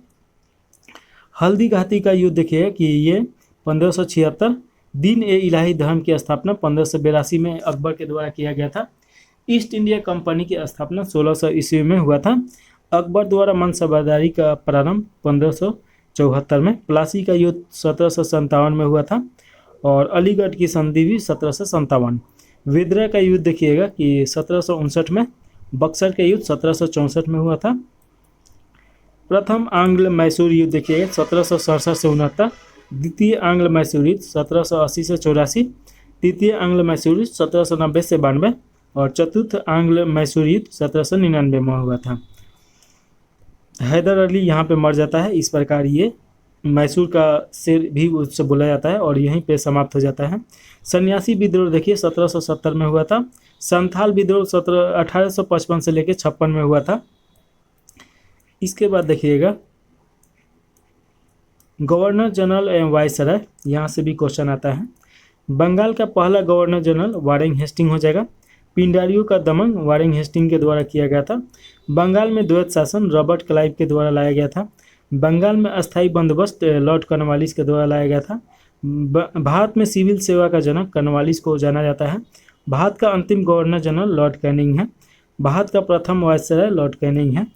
हल्दी घाटी का युद्ध देखिए कि ये 1576। दीन ए इलाही धर्म की स्थापना 1582 में अकबर के द्वारा किया गया था। ईस्ट इंडिया कंपनी की स्थापना 1600 ईस्वी में हुआ था। अकबर द्वारा मनसबदारी का प्रारंभ 1574 में। प्लासी का युद्ध 1757 में हुआ था और अलीगढ़ की संधि भी 1757। विद्रोह का युद्ध देखिएगा कि 1759 में। बक्सर का युद्ध 1764 में हुआ था। प्रथम आंग्ल मैसूर युद्ध देखिएगा 1767 से 69। द्वितीय आंग्ल मैसूर युद्ध 1780 से 84। तृतीय आंग्ल मैसूर युद्ध 1790 से 92 और चतुर्थ आंग्ल मैसूर युद्ध 1799 में हुआ था। हैदर अली यहाँ पे मर जाता है। इस प्रकार ये मैसूर का सिर भी उससे बोला जाता है और यहीं पे समाप्त हो जाता है। सन्यासी विद्रोह देखिए 1770 में हुआ था। संथाल विद्रोह 1855 से लेकर 56 में हुआ था। इसके बाद देखिएगा गवर्नर जनरल एवं वायसराय, यहाँ से भी क्वेश्चन आता है। बंगाल का पहला गवर्नर जनरल वारेन हेस्टिंग हो जाएगा। पिंडारियों का दमन वारेन हेस्टिंग के द्वारा किया गया था। बंगाल में द्वैत शासन रॉबर्ट क्लाइव के द्वारा लाया गया था। बंगाल में अस्थायी बंदोबस्त लॉर्ड कॉर्नवालिस के द्वारा लाया गया था। भारत में सिविल सेवा का जनक कॉर्नवालिस को जाना जाता है। भारत का अंतिम गवर्नर जनरल लॉर्ड कैनिंग है। भारत का प्रथम वायसराय लॉर्ड कैनिंग है।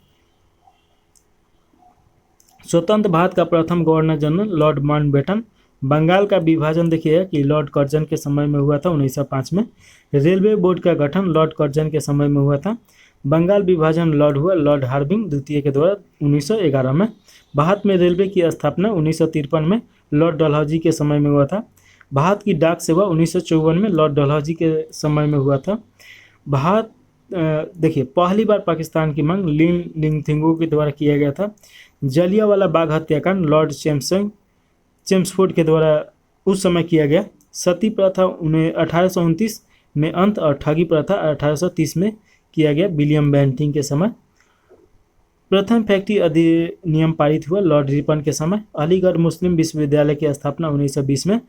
स्वतंत्र भारत का प्रथम governor general Lord Mountbatten. Bengal का विभाजन देखिए कि लॉर्ड कर्जन के समय में हुआ था 1905 में। रेलवे बोर्ड का गठन लॉर्ड कर्जन के समय में हुआ था। बंगाल विभाजन लॉर्ड हुआ लॉर्ड हार्डिंग द्वितीय के द्वारा 1911 में। भारत में रेलवे की स्थापना 1953 में लॉर्ड डलहौजी के समय में हुआ था। भारत की डाक सेवा 1954 में लॉर्ड डलहौजी के समय में हुआ था। भारत देखिए पहली बार पाकिस्तान की मांग लिन लिंगथिंगो के द्वारा किया गया था। जलियांवाला बाग हत्याकांड लॉर्ड चेम्सफोर्ड के द्वारा उस समय किया गया। सती प्रथा 1829 में अंत और ठगी प्रथा 1830 में किया गया विलियम बेंटिंग के समय। प्रथम फैक्ट्री अधिनियम पारित हुआ लॉर्ड रिपन के समय। अलीगढ़ मुस्लिम विश्वविद्यालय की स्थापना 1920 में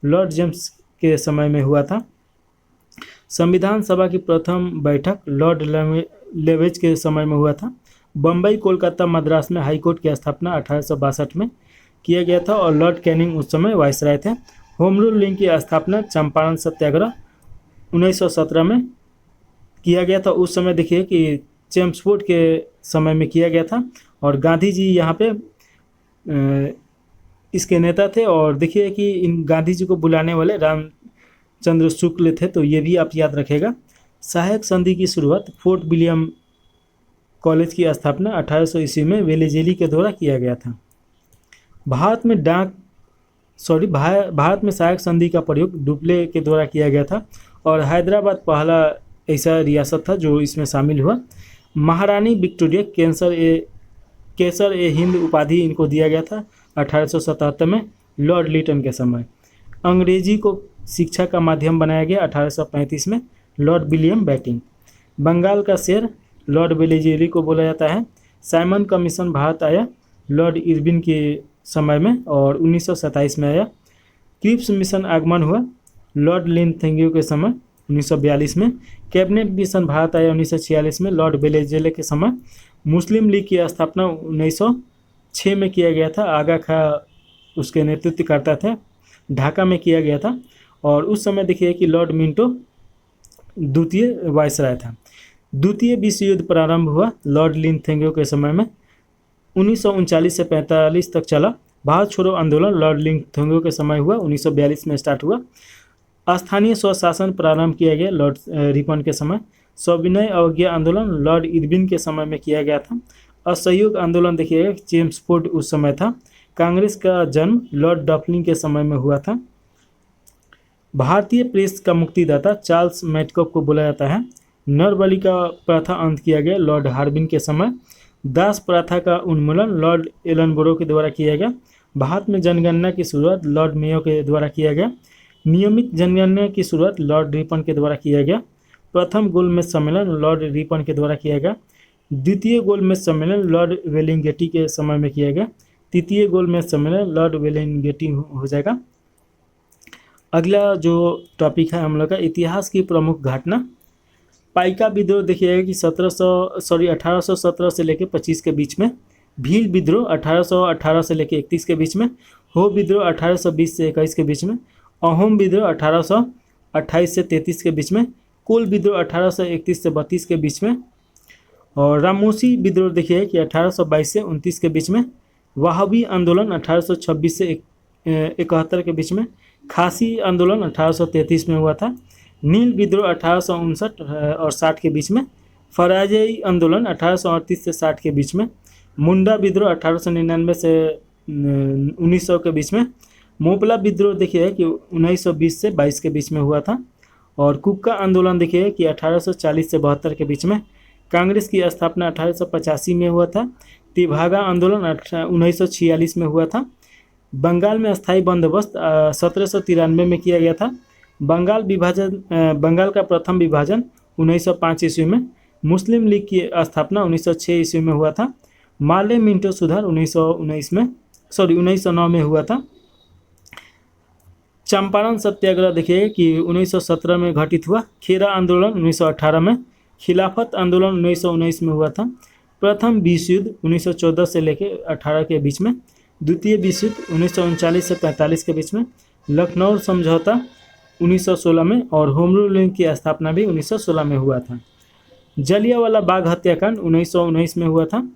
लॉर्ड जेम्स के समय में हुआ था। संविधान सभा की प्रथम बैठक लॉर्ड लेवेज के समय में हुआ था। बम्बई कोलकाता मद्रास में हाईकोर्ट की स्थापना 1862 में किया गया था और लॉर्ड कैनिंग उस समय वायसराय थे। होम रूल लीग की स्थापना चंपारण सत्याग्रह 1917 में किया गया था। उस समय देखिए कि चेम्सफोर्ड के समय में किया गया था और गांधी जी यहाँ पे इसके नेता थे। और देखिए कि इन गांधी जी को बुलाने वाले रामचंद्र शुक्ल थे, तो ये भी आप याद रखेगा। सहायक संधि की शुरुआत फोर्ट विलियम कॉलेज की स्थापना 1800 ईस्वी में वेलेजेली के द्वारा किया गया था। भारत में सहायक संधि का प्रयोग डुप्ले के द्वारा किया गया था और हैदराबाद पहला ऐसा रियासत था जो इसमें शामिल हुआ। महारानी विक्टोरिया केसर ए हिंद उपाधि इनको दिया गया था 1877 में। लॉर्ड लिटन के समय। अंग्रेजी को शिक्षा का माध्यम बनाया गया 1835 में, लॉर्ड विलियम बेंटिंक। बंगाल का शेर लॉर्ड वेलेस्ली को बोला जाता है। साइमन कमीशन भारत आया लॉर्ड इरविन के समय में और 1927 में आया। क्रिप्स मिशन आगमन हुआ लॉर्ड लिनथेंग्यू के समय 1942 में। कैबिनेट मिशन भारत आया 1946 में, लॉर्ड वेलेस्ली के समय। मुस्लिम लीग की स्थापना 1906 में किया गया था, आगा खां उसके नेतृत्व करता था, ढाका में किया गया था। और उस समय देखिए कि लॉर्ड मिंटो द्वितीय वायसराय था। द्वितीय विश्व युद्ध प्रारंभ हुआ लॉर्ड लिनथेंग्यू के समय में, 1939 से 45 तक चला। भारत छोड़ो आंदोलन लॉर्ड लिनथेंग्यू के समय हुआ, 1942 में स्टार्ट हुआ। स्थानीय स्वशासन प्रारंभ किया गया लॉर्ड रिपन के समय। सविनय अवज्ञा आंदोलन लॉर्ड इरविन के समय में किया गया था। असहयोग आंदोलन देखिएगा चेम्सफोर्ड उस समय था। कांग्रेस का जन्म लॉर्ड डफलिन के समय में हुआ था। भारतीय प्रेस का मुक्तिदाता चार्ल्स मैटकॉक को बोला जाता है। नरबली का प्रथा अंत किया गया लॉर्ड हार्बिन के समय। दास प्रथा का उन्मूलन लॉर्ड एलनबरो के द्वारा किया गया। भारत में जनगणना की शुरुआत लॉर्ड मेयो के द्वारा किया गया। नियमित जनगणना की शुरुआत लॉर्ड रिपन के द्वारा किया गया। प्रथम गोलमेज सम्मेलन लॉर्ड रिपन के द्वारा किया गया। द्वितीय गोलमेज सम्मेलन लॉर्ड वेलिंगेटी के समय में किया गया। तृतीय गोलमेज सम्मेलन लॉर्ड वेलिंगेटी हो जाएगा। अगला जो टॉपिक है हम लोग का इतिहास की प्रमुख घटना। पाइका विद्रोह देखिएगा कि 1817 से लेकर 25 के बीच में। भील विद्रोह 1818 से लेकर 31 के बीच में। हो विद्रोह 1820 से 21 के बीच में। अहोम विद्रोह 1828 से 33 के बीच में। कोल विद्रोह 1831 से 32 के बीच में। और रामोसी विद्रोह देखिए कि 1822 से 29 के बीच में। वहाबी आंदोलन 1826 से 71 के बीच में। खासी आंदोलन 1833 में हुआ था। नील विद्रोह 1859 और 60 के बीच में। फराजई आंदोलन 1838 से 60 के बीच में। मुंडा विद्रोह 1899 से 1900 के बीच में। मोपला विद्रोह देखिए कि 1920 से 22 के बीच में हुआ था। और कुक्का आंदोलन देखिए कि 1840 से 72 के बीच में। कांग्रेस की स्थापना 1885 में हुआ था। तिभागा आंदोलन 1946 में हुआ था। बंगाल में अस्थायी बंदोबस्त 1793 में किया गया था। बंगाल का प्रथम विभाजन 1905 ईस्वी में। मुस्लिम लीग की स्थापना 1906 ईस्वी में हुआ था। माले मिंटो सुधार 1909 में हुआ था। चंपारण सत्याग्रह देखिए कि 1917 में घटित हुआ। खेरा आंदोलन 1918 में। खिलाफत आंदोलन 1919 में हुआ था। प्रथम विश्व युद्ध 1914 से लेकर 18 के बीच में। द्वितीय विश्व युद्ध 1939 से 45 के बीच में। लखनऊ समझौता 1916 में और होम रूल की स्थापना भी 1916 में हुआ था। जलियांवाला बाग हत्याकांड 1919 में हुआ था,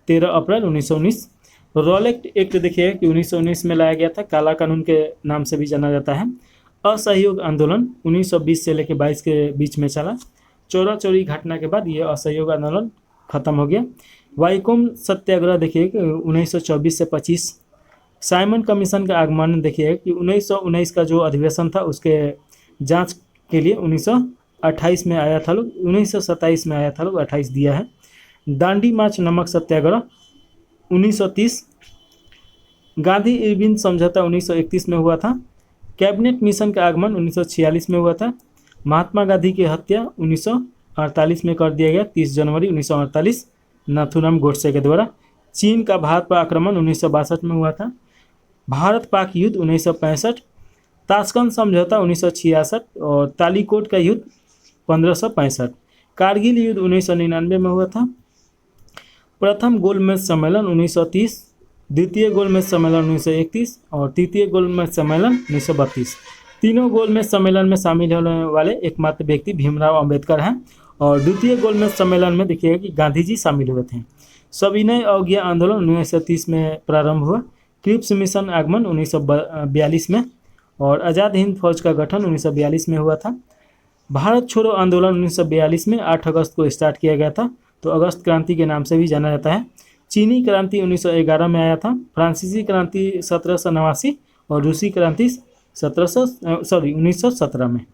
13 अप्रैल 1919। रॉलेट एक्ट देखिए कि 1919 में लाया गया था, काला कानून के नाम से भी जाना जाता है। असहयोग आंदोलन 1920 से लेकर 22 के बीच में चला। चौरा चौरी घटना के बाद ये असहयोग आंदोलन खत्म हो गया। वाइकोम सत्याग्रह देखिए कि 1924 से 25। साइमन कमीशन का आगमन देखिए कि 1919 का जो अधिवेशन था उसके जांच के लिए 1928 में आया था लोग, 1927 में आया था लोग, 28 दिया है। दांडी मार्च नमक सत्याग्रह 1930। गांधी इरविन समझौता 1931 में हुआ था। कैबिनेट मिशन का आगमन 1946 में हुआ था। महात्मा गांधी की हत्या 1948 में कर दिया गया, 30 जनवरी 1948 नाथूराम गोडसे के द्वारा। चीन का भारत पर आक्रमण 1962 में हुआ था। भारत पाक युद्ध 1965। ताशकंद समझौता 1966 और तालीकोट का युद्ध 1565। कारगिल युद्ध 1999 में हुआ था। प्रथम गोलमेज सम्मेलन 1930, द्वितीय गोलमेज सम्मेलन 1931 और तृतीय गोलमेज सम्मेलन 1932। तीनों गोलमेज सम्मेलन में शामिल होने वाले एकमात्र व्यक्ति भीमराव अंबेडकर हैं और द्वितीय गोलमेज सम्मेलन में देखिएगा कि गांधी जी शामिल हुए थे। सविनय अवज्ञा आंदोलन 1930 में प्रारंभ हुआ। क्रिप्स मिशन आगमन 1942 में और आज़ाद हिंद फौज का गठन 1942 में हुआ था। भारत छोड़ो आंदोलन 1942 में 8 अगस्त को स्टार्ट किया गया था, तो अगस्त क्रांति के नाम से भी जाना जाता है। चीनी क्रांति 1911 में आया था। फ्रांसीसी क्रांति 1789 और रूसी क्रांति 1917 में।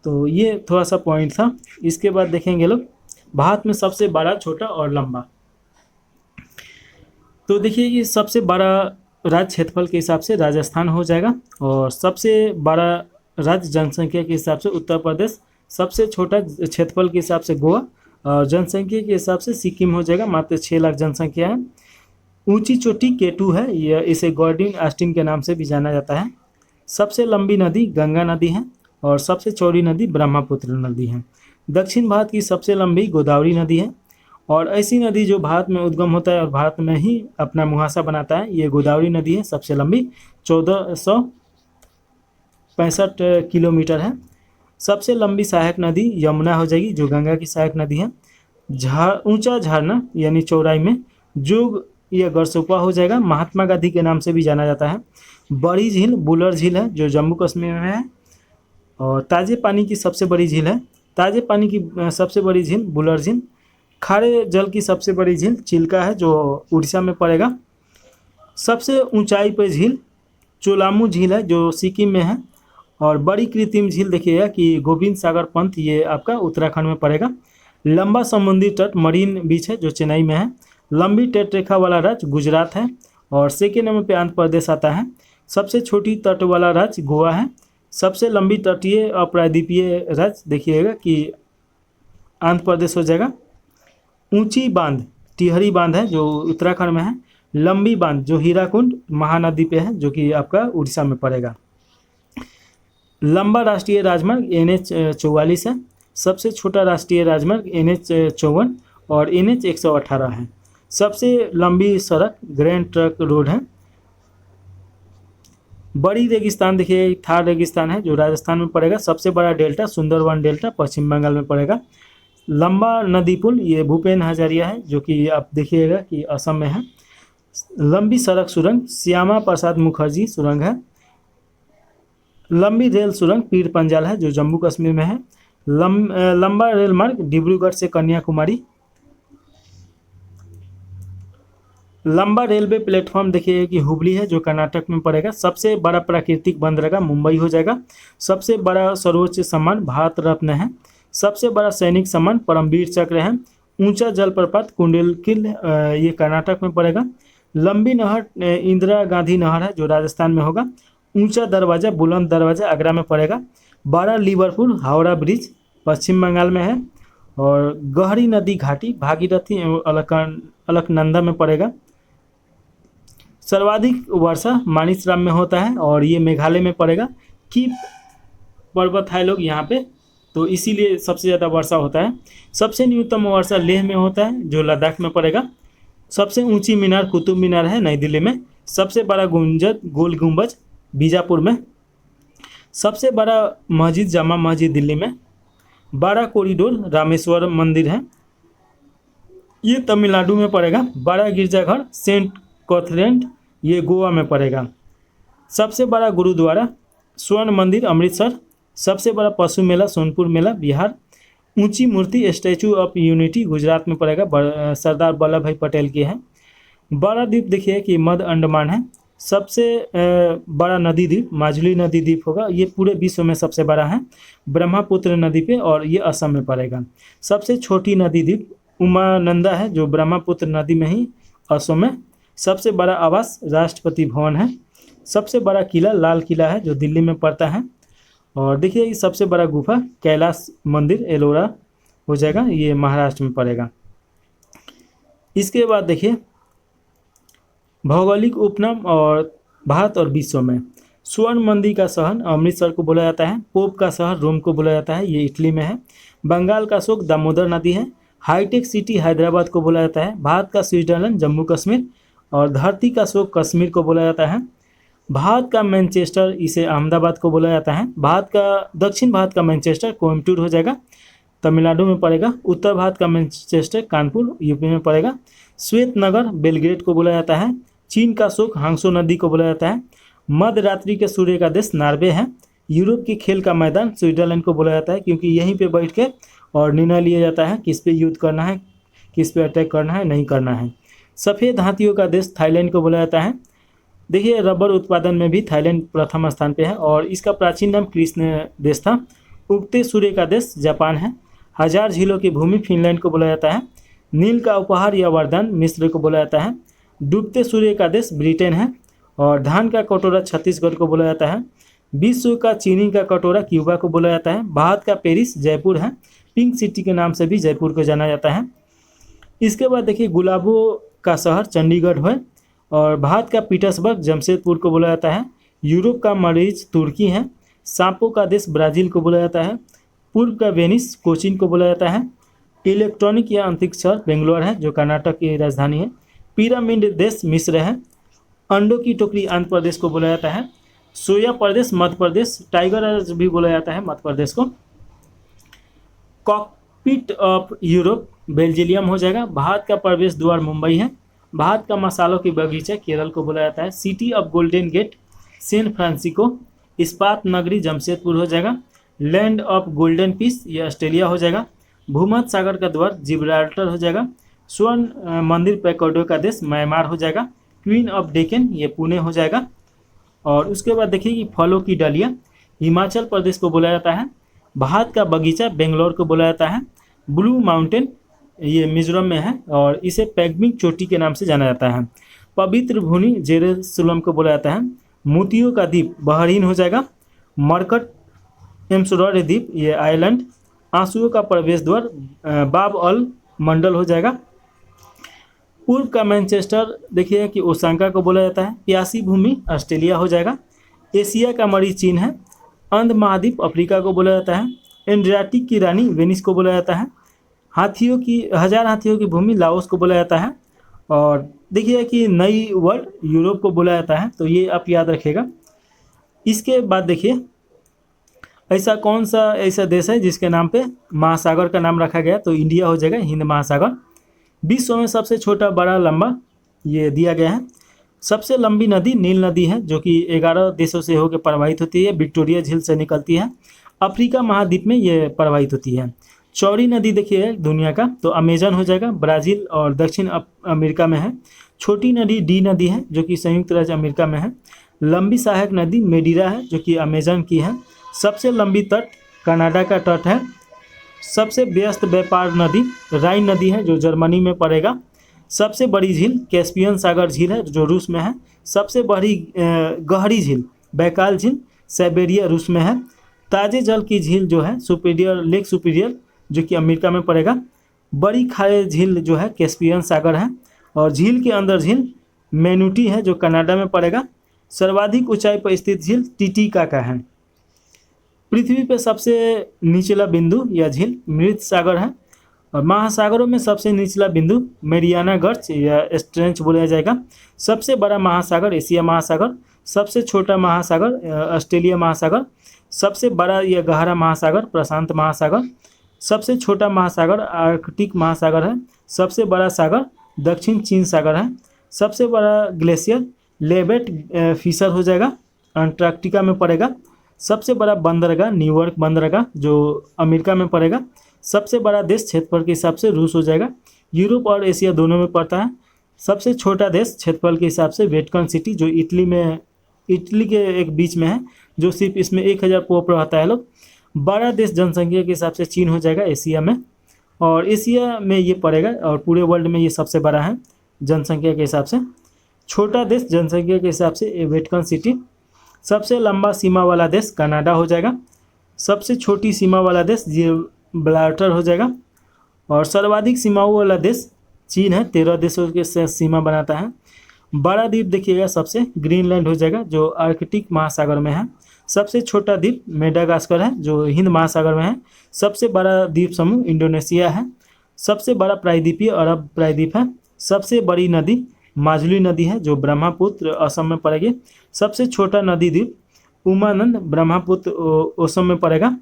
तो ये थोड़ा सा पॉइंट था। इसके बाद देखेंगे लोग भारत में सबसे बड़ा, छोटा और लंबा। तो देखिए ये सबसे बड़ा राज्य क्षेत्रफल के हिसाब से राजस्थान हो जाएगा, और सबसे बड़ा राज्य जनसंख्या के हिसाब से उत्तर प्रदेश, सबसे छोटा क्षेत्रफल के हिसाब से गोवा, और जनसंख्या के हिसाब से सिक्किम हो जाएगा, मात्र 6 लाख जनसंख्या है। ऊंची चोटी केटू है, यह इसे गॉर्डिन आस्टिन के नाम से भी जाना जाता है। सबसे लंबी नदी गंगा नदी है, और सबसे चौड़ी नदी ब्रह्मपुत्र नदी है। दक्षिण भारत की सबसे लंबी गोदावरी नदी है, और ऐसी नदी जो भारत में उद्गम होता है और भारत में ही अपना मुहासा बनाता है, ये गोदावरी नदी है। सबसे लंबी 1465 किलोमीटर है। सबसे लंबी सहायक नदी यमुना हो जाएगी, जो गंगा की सहायक नदी है। ऊंचा झरना यानी चौड़ाई में जोग या गरसोपा हो जाएगा, महात्मा गांधी के नाम से भी जाना जाता है। बड़ी झील बुलर झील है, जो जम्मू कश्मीर में है। और ताजे पानी की सबसे बड़ी झील है, ताजे पानी की सबसे बड़ी झील बुलर झील। खारे जल की सबसे बड़ी झील चिल्का है, जो उड़ीसा में पड़ेगा। सबसे ऊंचाई पर झील चोलामू झील है, जो सिक्किम में है। और बड़ी कृत्रिम झील देखिएगा कि गोविंद सागर पंथ, ये आपका उत्तराखंड में पड़ेगा। लंबा समुद्री तट मरीन बीच है, जो चेन्नई में है। लंबी तट रेखा वाला राज्य गुजरात है, और सेकेंड नंबर पे आंध्र प्रदेश आता है। सबसे छोटी तट वाला राज्य गोवा है। सबसे लंबी तटीय अप्रायद्वीपीय राज्य देखिएगा कि आंध्र प्रदेश हो जाएगा। ऊंची बांध टिहरी बांध है, जो उत्तराखंड में है। लंबी बांध जो हीराकुंड महानदी पे है, जो कि आपका उड़ीसा में पड़ेगा। लंबा राष्ट्रीय राजमार्ग NH 44 है। सबसे छोटा राष्ट्रीय राजमार्ग NH 54 और NH 118 है। सबसे लंबी सड़क ग्रैंड ट्रंक रोड है। बड़ी रेगिस्तान देखिए थार रेगिस्तान है, जो राजस्थान में पड़ेगा। सबसे बड़ा डेल्टा सुंदरवन डेल्टा पश्चिम बंगाल में पड़ेगा। लंबा नदी पुल ये भूपेन हजारिया है, जो कि आप देखिएगा कि असम में है। लंबी सड़क सुरंग श्यामा प्रसाद मुखर्जी सुरंग है। लंबी रेल सुरंग पीर पंजाल है, जो जम्मू कश्मीर में है। लंबा रेल मार्ग डिब्रूगढ़ से कन्याकुमारी। लंबा रेलवे प्लेटफॉर्म देखिए कि हुबली है, जो कर्नाटक में पड़ेगा। सबसे बड़ा प्राकृतिक बंदरगाह मुंबई हो जाएगा। सबसे बड़ा सर्वोच्च सम्मान भारत रत्न है। सबसे बड़ा सैनिक सम्मान परमवीर चक्र है। ऊंचा जलप्रपात कुंडलकिल ये कर्नाटक में पड़ेगा। लंबी नहर इंदिरा गांधी नहर है, जो राजस्थान में होगा। ऊंचा दरवाजा बुलंद दरवाजा आगरा में पड़ेगा। बड़ा लिवरपुल हावड़ा ब्रिज पश्चिम बंगाल में है। और गहरी नदी घाटी भागीरथी एवं अलकनंदा में पड़ेगा। सर्वाधिक वर्षा मानिसराम में होता है, और ये मेघालय में पड़ेगा। की पर्वत है लोग यहाँ पे, तो इसीलिए सबसे ज़्यादा वर्षा होता है। सबसे न्यूनतम वर्षा लेह में होता है, जो लद्दाख में पड़ेगा। सबसे ऊंची मीनार कुतुब मीनार है नई दिल्ली में। सबसे बड़ा गुंजद गोल गुंबज बीजापुर में। सबसे बड़ा मस्जिद जामा मस्जिद दिल्ली में। बड़ा कॉरिडोर रामेश्वर मंदिर है, ये तमिलनाडु में पड़ेगा। बड़ा गिरजाघर सेंट कैथरीन ये गोवा में पड़ेगा। सबसे बड़ा गुरुद्वारा स्वर्ण मंदिर अमृतसर। सबसे बड़ा पशु मेला सोनपुर मेला बिहार। ऊंची मूर्ति स्टैचू ऑफ यूनिटी गुजरात में पड़ेगा, सरदार वल्लभ भाई पटेल की है। बड़ा द्वीप देखिए कि मध्य अंडमान है। सबसे बड़ा नदी द्वीप माजुली नदी द्वीप होगा, ये पूरे विश्व में सबसे बड़ा है ब्रह्मपुत्र नदी पे, और ये असम में पड़ेगा। सबसे छोटी नदी द्वीप उमानंदा है, जो ब्रह्मपुत्र नदी में ही असम में। सबसे बड़ा आवास राष्ट्रपति भवन है। सबसे बड़ा किला लाल किला है, जो दिल्ली में पड़ता है। और देखिए ये सबसे बड़ा गुफा कैलाश मंदिर एलोरा हो जाएगा, ये महाराष्ट्र में पड़ेगा। इसके बाद देखिए भौगोलिक उपनाम और भारत और विश्व में। स्वर्ण मंदिर का शहर अमृतसर को बोला जाता है। पोप का शहर रोम को बोला जाता है, ये इटली में है। बंगाल का शोक दामोदर नदी है। हाईटेक सिटी हैदराबाद को बोला जाता है। भारत का स्विट्जरलैंड जम्मू कश्मीर। और धरती का शोक कश्मीर को बोला जाता है। भारत का मैनचेस्टर इसे अहमदाबाद को बोला जाता है। भारत का दक्षिण भारत का मैनचेस्टर कोयम्बटूर हो जाएगा, तमिलनाडु में पड़ेगा। उत्तर भारत का मैनचेस्टर कानपुर यूपी में पड़ेगा। श्वेत नगर बेलग्रेड को बोला जाता है। चीन का शोक हांगसो नदी को बोला जाता है। मध्य रात्रि के सूर्य का देश नॉर्वे है। यूरोप के खेल का मैदान स्विट्जरलैंड को बोला जाता है, क्योंकि यहीं पे बैठ के और निर्णय लिया जाता है किस पे युद्ध करना है, किस पे अटैक करना है, नहीं करना है। सफ़ेद हाथियों का देश थाईलैंड को बोला जाता है। देखिए रबर उत्पादन में भी थाईलैंड प्रथम स्थान पे है, और इसका प्राचीन नाम कृष्ण देश था। उगते सूर्य का देश जापान है। हजार झीलों की भूमि फिनलैंड को बोला जाता है। नील का उपहार या वरदान मिस्र को बोला जाता है। डूबते सूर्य का देश ब्रिटेन है। और धान का कटोरा छत्तीसगढ़ को बोला जाता है। विश्व का चीनी का कटोरा क्यूबा को बोला जाता है। भारत का पेरिस जयपुर है। पिंक सिटी के नाम से भी जयपुर को जाना जाता है। इसके बाद देखिए गुलाबों का शहर चंडीगढ़ है। और भारत का पीटर्सबर्ग जमशेदपुर को बोला जाता है। यूरोप का मरीज तुर्की है। सांपों का देश ब्राज़ील को बोला जाता है। पूर्व का वेनिस कोचीन को बोला जाता है। इलेक्ट्रॉनिक या अंतरिक्ष शहर बेंगलोर है जो कर्नाटक की राजधानी है। पिरामिड देश मिस्र है। अंडों की टोकरी आंध्र प्रदेश को बोला जाता है। सोया प्रदेश मध्य प्रदेश, टाइगर भी बोला जाता है मध्य प्रदेश को। कॉकपिट ऑफ यूरोप बेल्जियम हो जाएगा। भारत का प्रवेश द्वार मुंबई है। भारत का मसालों की बगीचा केरल को बोला जाता है। City of golden gate San Francisco. इस्पात नगरी जमशेदपुर हो जाएगा। लैंड ऑफ गोल्डन पीस ये ऑस्ट्रेलिया हो जाएगा। भूमध्य सागर का द्वार जिब्राल्टर हो जाएगा। स्वर्ण मंदिर पैकोडो का देश म्यांमार हो जाएगा। क्वीन ऑफ डेक्कन ये पुणे हो जाएगा। और उसके बाद देखिए कि फलों की डालियाँ हिमाचल प्रदेश को बोला जाता है। भारत का बगीचा बेंगलोर को बोला जाता है। ब्लू माउंटेन ये मिजोरम में है और इसे पैगमिंग चोटी के नाम से जाना जाता है। पवित्र भूमि जेरूसलम को बोला जाता है। मोतियों का द्वीप बहरीन हो जाएगा। मरकट एम्स्टर्डम द्वीप ये आयरलैंड। आंसुओं का प्रवेश द्वार बाब अल मंडल हो जाएगा। पूर्व का मैनचेस्टर देखिए कि ओसाका को बोला जाता है। प्यासी भूमि ऑस्ट्रेलिया हो जाएगा। एशिया का मरीज चीन है। अंध महाद्वीप अफ्रीका को बोला जाता है। एड्रियाटिक की रानी वेनिस को बोला जाता है। हजार हाथियों की भूमि लाओस को बोला जाता है। और देखिए कि नई वर्ल्ड यूरोप को बोला जाता है, तो ये आप याद रखिएगा। इसके बाद देखिए ऐसा कौन सा ऐसा देश है जिसके नाम पे महासागर का नाम रखा गया, तो इंडिया हो जाएगा। हिंद महासागर। विश्व में सबसे छोटा बड़ा लंबा ये दिया गया है। सबसे लंबी नदी नील नदी है जो कि 11 देशों से होकर प्रवाहित होती है। विक्टोरिया झील से निकलती है। अफ्रीका महाद्वीप में ये प्रवाहित होती है। चौड़ी नदी देखिए दुनिया का तो अमेजन हो जाएगा। ब्राज़ील और दक्षिण अमेरिका में है। छोटी नदी डी नदी है जो कि संयुक्त राज्य अमेरिका में है। लंबी सहायक नदी मेडीरा है जो कि अमेजन की है। सबसे लंबी तट कनाडा का तट है। सबसे व्यस्त व्यापार नदी राइन नदी है जो जर्मनी में पड़ेगा। सबसे बड़ी झील कैस्पियन सागर झील है जो रूस में है। सबसे बड़ी गहरी झील बैकाल झील साइबेरिया रूस में है। ताजे जल की झील जो है सुपीरियर लेक सुपीरियर जो कि अमेरिका में पड़ेगा। बड़ी खारे झील जो है कैस्पियन सागर है। और झील के अंदर झील मेनुटी है जो कनाडा में पड़ेगा। सर्वाधिक ऊंचाई पर स्थित झील टिटिकाका है। पृथ्वी पर सबसे निचला बिंदु या झील मृत सागर है। और महासागरों में सबसे निचला बिंदु मेरियाना गर्च या स्ट्रेंच बोला जाएगा। सबसे बड़ा महासागर एशिया महासागर। सबसे छोटा महासागर ऑस्ट्रेलिया महासागर। सबसे बड़ा या गहरा महासागर प्रशांत महासागर। सबसे छोटा महासागर आर्कटिक महासागर है। सबसे बड़ा सागर दक्षिण चीन सागर है। सबसे बड़ा ग्लेशियर लेबेट फिशर हो जाएगा, अंटार्कटिका में पड़ेगा। सबसे बड़ा बंदरगाह न्यूयॉर्क बंदरगाह जो अमेरिका में पड़ेगा। सबसे बड़ा देश क्षेत्रफल के हिसाब से रूस हो जाएगा। यूरोप और एशिया दोनों में पड़ता है। सबसे छोटा देश क्षेत्रफल के हिसाब से वेटिकन सिटी जो इटली के एक बीच में है, जो सिर्फ इसमें 1000 पोप रहता है लोग। बड़ा देश जनसंख्या के हिसाब से चीन हो जाएगा एशिया में, और एशिया में ये पड़ेगा, और पूरे वर्ल्ड में ये सबसे बड़ा है जनसंख्या के हिसाब से। छोटा देश जनसंख्या के हिसाब से वेटिकन सिटी। सबसे लंबा सीमा वाला देश कनाडा हो जाएगा। सबसे छोटी सीमा वाला देश जिब्राल्टर हो जाएगा। और सर्वाधिक सीमाओं वाला देश चीन है, 13 देशों के साथ सीमा बनाता है। बड़ा द्वीप देखिएगा सबसे ग्रीनलैंड हो जाएगा जो आर्कटिक महासागर में है। सबसे छोटा द्वीप मेडागास्कर है जो हिंद महासागर में है। सबसे बड़ा द्वीप समूह इंडोनेशिया है। सबसे बड़ा प्रायद्वीपीय अरब प्रायद्वीप है। सबसे बड़ी नदी माजुली नदी है जो ब्रह्मपुत्र असम में पड़ेगी। सबसे छोटा नदी द्वीप उमानंद ब्रह्मपुत्र असम में पड़ेगा।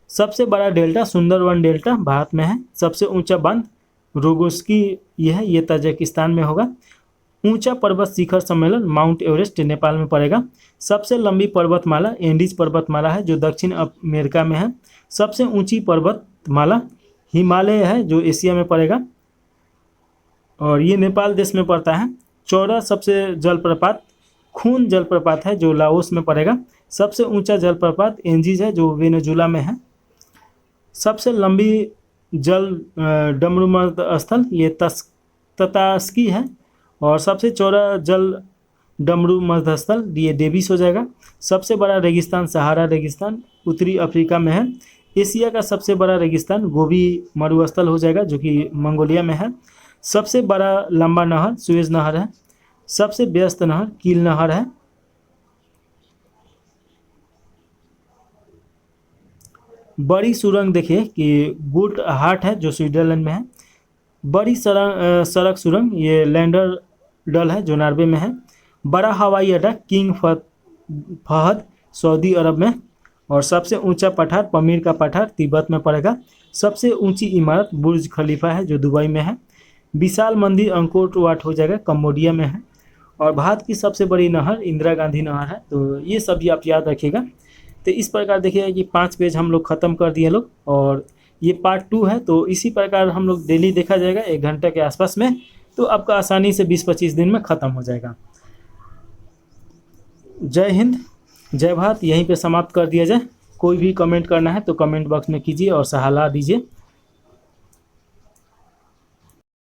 सबसे बड़ा डेल्टा सुंदरवन डेल्टा भारत में है। सबसे ऊंचा बांध रोगोस्की ये ताजिकिस्तान में होगा। ऊंचा पर्वत शिखर सम्मेलन माउंट एवरेस्ट नेपाल में पड़ेगा। सबसे लंबी पर्वतमाला एंडीज पर्वतमाला है जो दक्षिण अमेरिका में है। सबसे ऊंची पर्वतमाला हिमालय है जो एशिया में पड़ेगा, और ये नेपाल देश में पड़ता है। चौड़ा सबसे जलप्रपात खून जलप्रपात है जो लाओस में पड़ेगा। सबसे ऊंचा जलप्रपात एंजीज है जो वेनेजुला में है। सबसे लंबी जल डमरूमर्द स्थल ये ततास्की है। और सबसे चौड़ा जल डमरू मध्यस्थल, ये डेविस हो जाएगा। सबसे बड़ा रेगिस्तान सहारा रेगिस्तान उत्तरी अफ्रीका में है। एशिया का सबसे बड़ा रेगिस्तान गोबी मरुस्थल हो जाएगा, जो कि मंगोलिया में है। सबसे बड़ा लंबा नहर सुएज नहर है। सबसे व्यस्त नहर कील नहर है। बड़ी सुरंग देखिए कि गुट हार्ट है, जो स्विट्जरलैंड में है। बड़ी सड़क सुरंग ये लैंडर डल है, जो नॉर्वे में है। बड़ा हवाई अड्डा किंग फहद सऊदी अरब में। और सबसे ऊंचा पठार पमीर का पठार तिब्बत में पड़ेगा। सबसे ऊंची इमारत बुर्ज खलीफा है, जो दुबई में है। विशाल मंदिर अंकोर वाट हो जाएगा, कंबोडिया में है। और भारत की सबसे बड़ी नहर इंदिरा गांधी नहर है। तो ये सभी आप याद रखिएगा। तो इस प्रकार देखिए कि 5 पेज हम लोग ख़त्म कर दिए लोग, और ये पार्ट 2 है। तो इसी प्रकार हम लोग डेली देखा जाएगा 1 घंटे के आसपास में, तो आपका आसानी से 20-25 दिन में ख़त्म हो जाएगा। जय हिंद, जय भारत, यहीं पे समाप्त कर दिया जाए। कोई भी कमेंट करना है तो कमेंट बॉक्स में कीजिए और सलाह दीजिए।